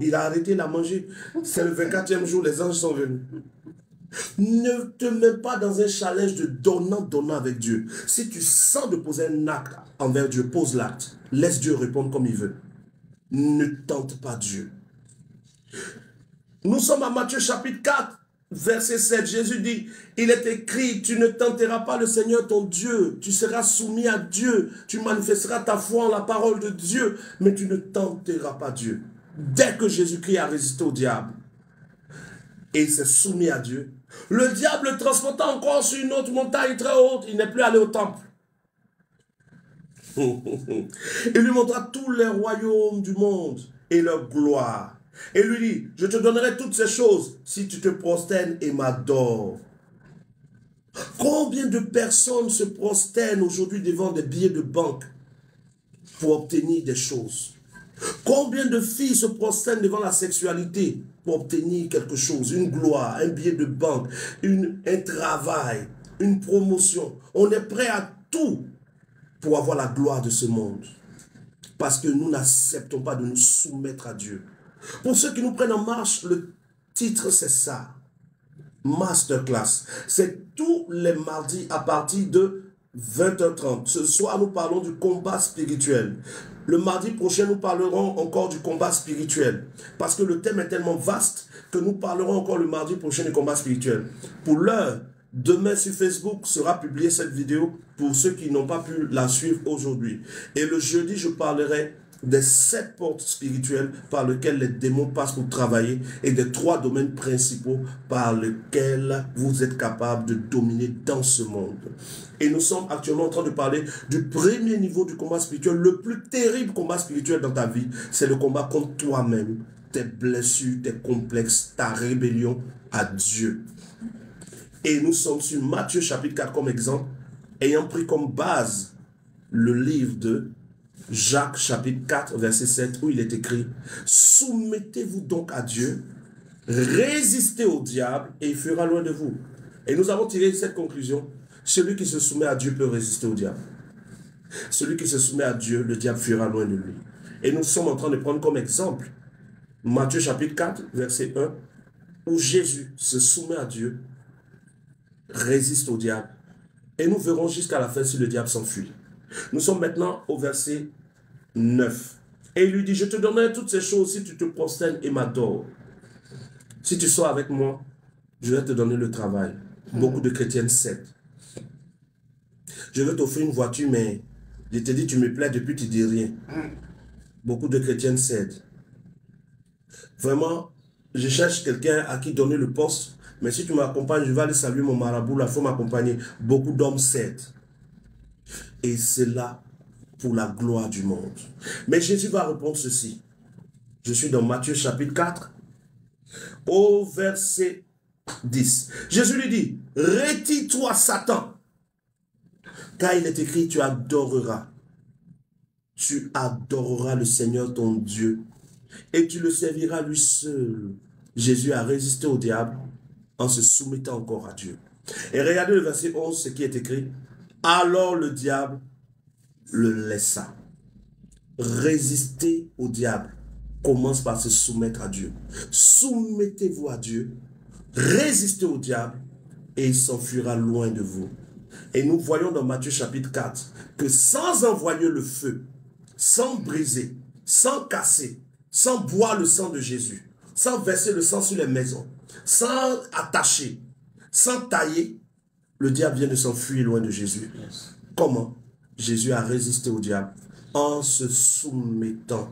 Il a arrêté de la manger. C'est le 24e jour, les anges sont venus. Ne te mets pas dans un challenge de donnant avec Dieu. Si tu sens de poser un acte envers Dieu, pose l'acte. Laisse Dieu répondre comme il veut. Ne tente pas Dieu. Nous sommes à Matthieu chapitre 4, verset 7. Jésus dit, il est écrit, tu ne tenteras pas le Seigneur ton Dieu. Tu seras soumis à Dieu. Tu manifesteras ta foi en la parole de Dieu. Mais tu ne tenteras pas Dieu. Dès que Jésus-Christ a résisté au diable, et il s'est soumis à Dieu, le diable le transporta encore sur une autre montagne très haute. Il n'est plus allé au temple. Il lui montra tous les royaumes du monde et leur gloire. Et lui dit, je te donnerai toutes ces choses si tu te prosternes et m'adores. Combien de personnes se prosternent aujourd'hui devant des billets de banque pour obtenir des choses? Combien de filles se prosternent devant la sexualité pour obtenir quelque chose, une gloire, un billet de banque, un travail, une promotion? On est prêt à tout pour avoir la gloire de ce monde. Parce que nous n'acceptons pas de nous soumettre à Dieu. Pour ceux qui nous prennent en marche, le titre c'est ça. Masterclass. C'est tous les mardis à partir de 20h30. Ce soir, nous parlons du combat spirituel. Le mardi prochain, nous parlerons encore du combat spirituel. Parce que le thème est tellement vaste que nous parlerons encore le mardi prochain du combat spirituel. Pour l'heure, demain sur Facebook sera publiée cette vidéo pour ceux qui n'ont pas pu la suivre aujourd'hui. Et le jeudi, je parlerai des 7 portes spirituelles par lesquelles les démons passent pour travailler et des 3 domaines principaux par lesquels vous êtes capable de dominer dans ce monde. Et nous sommes actuellement en train de parler du premier niveau du combat spirituel. Le plus terrible combat spirituel dans ta vie, c'est le combat contre toi-même, tes blessures, tes complexes, ta rébellion à Dieu. Et nous sommes sur Matthieu chapitre 4 comme exemple, ayant pris comme base le livre de Jacques chapitre 4 verset 7 où il est écrit « Soumettez-vous donc à Dieu, résistez au diable et il fuira loin de vous. » Et nous avons tiré cette conclusion. Celui qui se soumet à Dieu peut résister au diable. Celui qui se soumet à Dieu, le diable fuira loin de lui. Et nous sommes en train de prendre comme exemple Matthieu chapitre 4 verset 1 où Jésus se soumet à Dieu, résiste au diable. Et nous verrons jusqu'à la fin si le diable s'enfuit. Nous sommes maintenant au verset 9. Et il lui dit, je te donnerai toutes ces choses si tu te prosternes et m'adores. Si tu sors avec moi, je vais te donner le travail. Beaucoup de chrétiens cèdent. Je vais t'offrir une voiture, mais je te dis, tu me plais, depuis tu dis rien. Beaucoup de chrétiens cèdent. Vraiment, je cherche quelqu'un à qui donner le poste, mais si tu m'accompagnes, je vais aller saluer mon marabout, là, il faut m'accompagner. Beaucoup d'hommes cèdent. Et c'est là pour la gloire du monde. Mais Jésus va répondre ceci. Je suis dans Matthieu chapitre 4, au verset 10. Jésus lui dit, retire-toi Satan, car il est écrit, tu adoreras le Seigneur ton Dieu, et tu le serviras lui seul. Jésus a résisté au diable en se soumettant encore à Dieu. Et regardez le verset 11, ce qui est écrit. Alors le diable le laissa. Résister au diable commence par se soumettre à Dieu. Soumettez-vous à Dieu, résistez au diable et il s'enfuira loin de vous. Et nous voyons dans Matthieu chapitre 4 que sans envoyer le feu, sans briser, sans casser, sans boire le sang de Jésus, sans verser le sang sur les maisons, sans attacher, sans tailler, le diable vient de s'enfuir loin de Jésus. Comment? Jésus a résisté au diable en se soumettant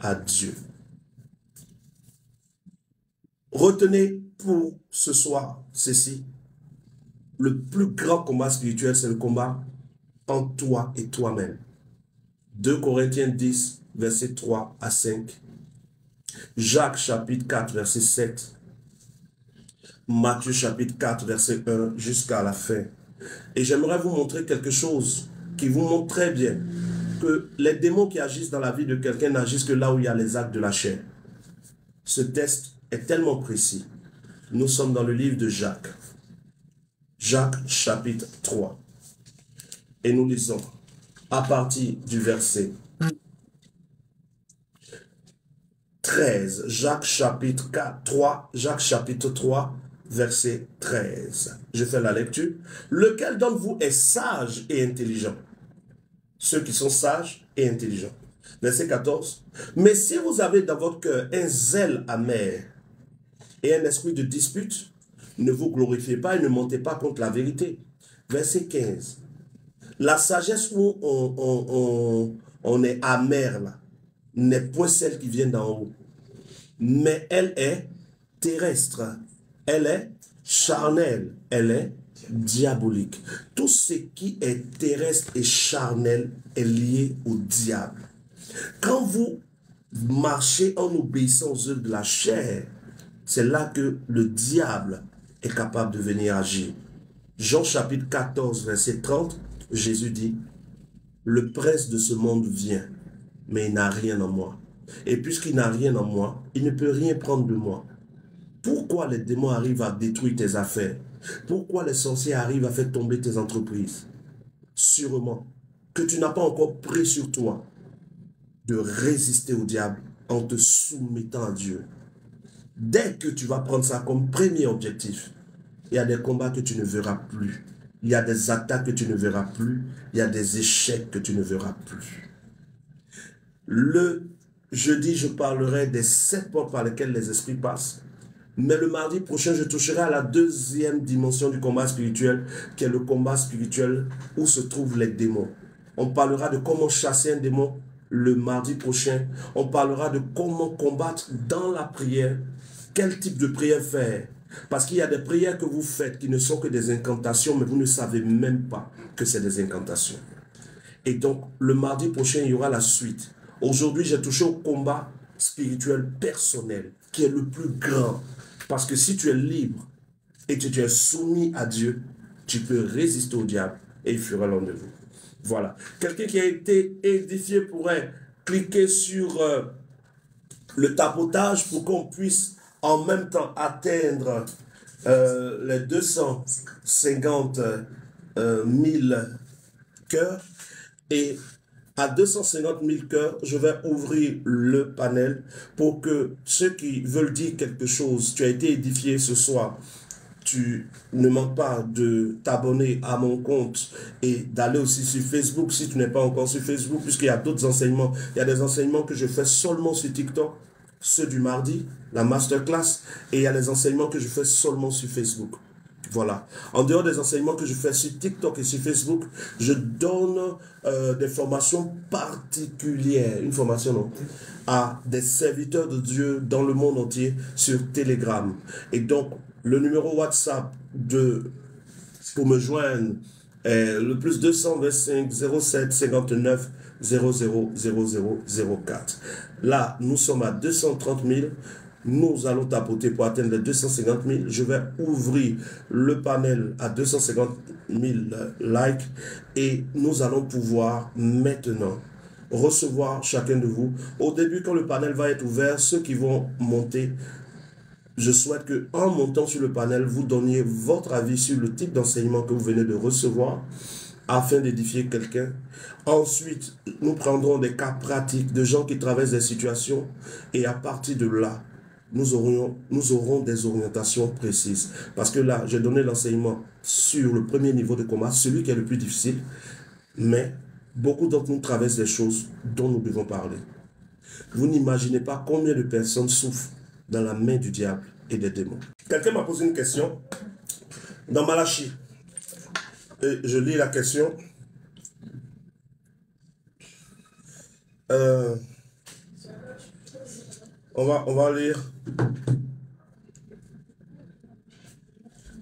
à Dieu. Retenez pour ce soir ceci. Le plus grand combat spirituel, c'est le combat entre toi et toi-même. 2 Corinthiens 10, versets 3 à 5. Jacques chapitre 4, verset 7. Matthieu chapitre 4, verset 1 jusqu'à la fin. Et j'aimerais vous montrer quelque chose qui vous montre très bien que les démons qui agissent dans la vie de quelqu'un n'agissent que là où il y a les actes de la chair. Ce test est tellement précis. Nous sommes dans le livre de Jacques. Jacques chapitre 3. Et nous lisons à partir du verset 13. Jacques chapitre 3, Jacques chapitre 3, verset 13. Je fais la lecture. Lequel d'entre vous est sage et intelligent? Ceux qui sont sages et intelligents. Verset 14. Mais si vous avez dans votre cœur un zèle amer et un esprit de dispute, ne vous glorifiez pas et ne mentez pas contre la vérité. Verset 15. La sagesse où on est amer là, n'est point celle qui vient d'en haut, mais elle est terrestre, elle est charnelle, elle est diabolique. Tout ce qui est terrestre et charnel est lié au diable. Quand vous marchez en obéissant aux œuvres de la chair, c'est là que le diable est capable de venir agir. Jean chapitre 14, verset 30, Jésus dit, le prince de ce monde vient, mais il n'a rien en moi. Et puisqu'il n'a rien en moi, il ne peut rien prendre de moi. Pourquoi les démons arrivent à détruire tes affaires? Pourquoi les sorciers arrivent à faire tomber tes entreprises? Sûrement que tu n'as pas encore pris sur toi de résister au diable en te soumettant à Dieu. Dès que tu vas prendre ça comme premier objectif, il y a des combats que tu ne verras plus. Il y a des attaques que tu ne verras plus. Il y a des échecs que tu ne verras plus. Le jeudi, je parlerai des 7 portes par lesquelles les esprits passent. Mais le mardi prochain, je toucherai à la deuxième dimension du combat spirituel, qui est le combat spirituel où se trouvent les démons. On parlera de comment chasser un démon le mardi prochain. On parlera de comment combattre dans la prière. Quel type de prière faire? Parce qu'il y a des prières que vous faites qui ne sont que des incantations, mais vous ne savez même pas que c'est des incantations. Et donc, le mardi prochain, il y aura la suite. Aujourd'hui, j'ai touché au combat spirituel personnel, qui est le plus grand. Parce que si tu es libre et que tu es soumis à Dieu, tu peux résister au diable et il fera l'un de vous. Voilà. Quelqu'un qui a été édifié pourrait cliquer sur le tapotage pour qu'on puisse en même temps atteindre les 250 000 cœurs. Et à 250 000 cœurs, je vais ouvrir le panel pour que ceux qui veulent dire quelque chose, tu as été édifié ce soir, tu ne manques pas de t'abonner à mon compte et d'aller aussi sur Facebook si tu n'es pas encore sur Facebook, puisqu'il y a d'autres enseignements. Il y a des enseignements que je fais seulement sur TikTok, ceux du mardi, la masterclass, et il y a des enseignements que je fais seulement sur Facebook. Voilà. En dehors des enseignements que je fais sur TikTok et sur Facebook, je donne des formations particulières, une formation non, à des serviteurs de Dieu dans le monde entier sur Telegram. Et donc, le numéro WhatsApp pour me joindre est le plus 225 07 59 000004. Là, nous sommes à 230 000. Nous allons tapoter pour atteindre les 250 000. Je vais ouvrir le panel à 250 000 likes et nous allons pouvoir maintenant recevoir chacun de vous. Au début, quand le panel va être ouvert, ceux qui vont monter, je souhaite qu'en montant sur le panel, vous donniez votre avis sur le type d'enseignement que vous venez de recevoir afin d'édifier quelqu'un. Ensuite, nous prendrons des cas pratiques de gens qui traversent des situations et à partir de là, nous aurons des orientations précises. Parce que là, j'ai donné l'enseignement sur le premier niveau de combat, celui qui est le plus difficile, mais beaucoup d'entre nous traversent des choses dont nous devons parler. Vous n'imaginez pas combien de personnes souffrent dans la main du diable et des démons. Quelqu'un m'a posé une question dans Malachie. Et je lis la question. On va lire.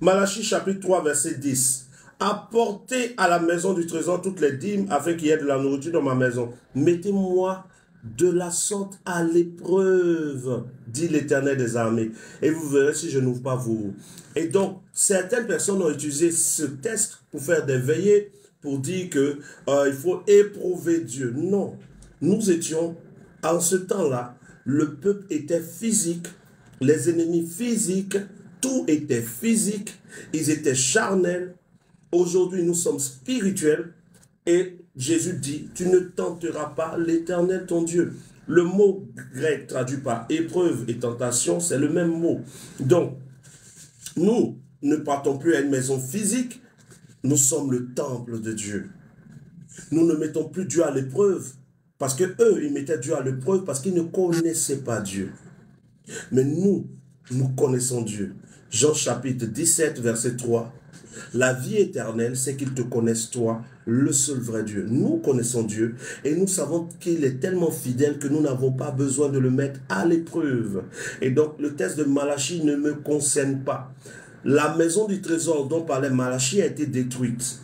Malachie chapitre 3 verset 10. Apportez à la maison du trésor toutes les dîmes afin qu'il y ait de la nourriture dans ma maison. Mettez-moi de la sorte à l'épreuve, dit l'Éternel des armées. Et vous verrez si je n'ouvre pas vous. Et donc, certaines personnes ont utilisé ce texte pour faire des veillées, pour dire que il faut éprouver Dieu. Non, nous étions, en ce temps-là, le peuple était physique, les ennemis physiques, tout était physique, ils étaient charnels. Aujourd'hui, nous sommes spirituels. Et Jésus dit, tu ne tenteras pas l'Éternel ton Dieu. Le mot grec traduit par épreuve et tentation, c'est le même mot. Donc, nous ne partons plus à une maison physique, nous sommes le temple de Dieu. Nous ne mettons plus Dieu à l'épreuve, parce que eux, ils mettaient Dieu à l'épreuve parce qu'ils ne connaissaient pas Dieu. Mais nous connaissons Dieu. Jean chapitre 17, verset 3. La vie éternelle, c'est qu'ils te connaissent toi, le seul vrai Dieu. Nous connaissons Dieu et nous savons qu'il est tellement fidèle que nous n'avons pas besoin de le mettre à l'épreuve. Et donc, le texte de Malachie ne me concerne pas. La maison du trésor dont parlait Malachie a été détruite.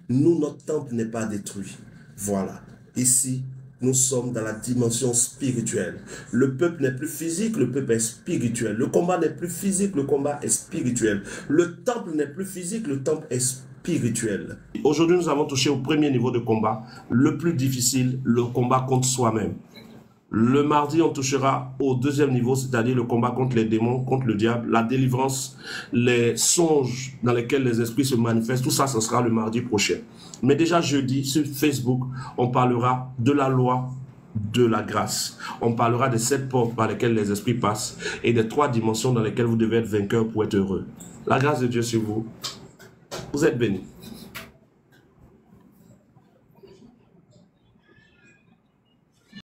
Nous, notre temple n'est pas détruit. Voilà. Ici, nous sommes dans la dimension spirituelle. Le peuple n'est plus physique, le peuple est spirituel. Le combat n'est plus physique, le combat est spirituel. Le temple n'est plus physique, le temple est spirituel. Aujourd'hui, nous avons touché au premier niveau de combat, le plus difficile, le combat contre soi-même. Le mardi, on touchera au deuxième niveau, c'est-à-dire le combat contre les démons, contre le diable, la délivrance, les songes dans lesquels les esprits se manifestent. Tout ça, ce sera le mardi prochain. Mais déjà jeudi, sur Facebook, on parlera de la loi de la grâce. On parlera des 7 portes par lesquelles les esprits passent et des 3 dimensions dans lesquelles vous devez être vainqueur pour être heureux. La grâce de Dieu sur vous. Vous êtes bénis.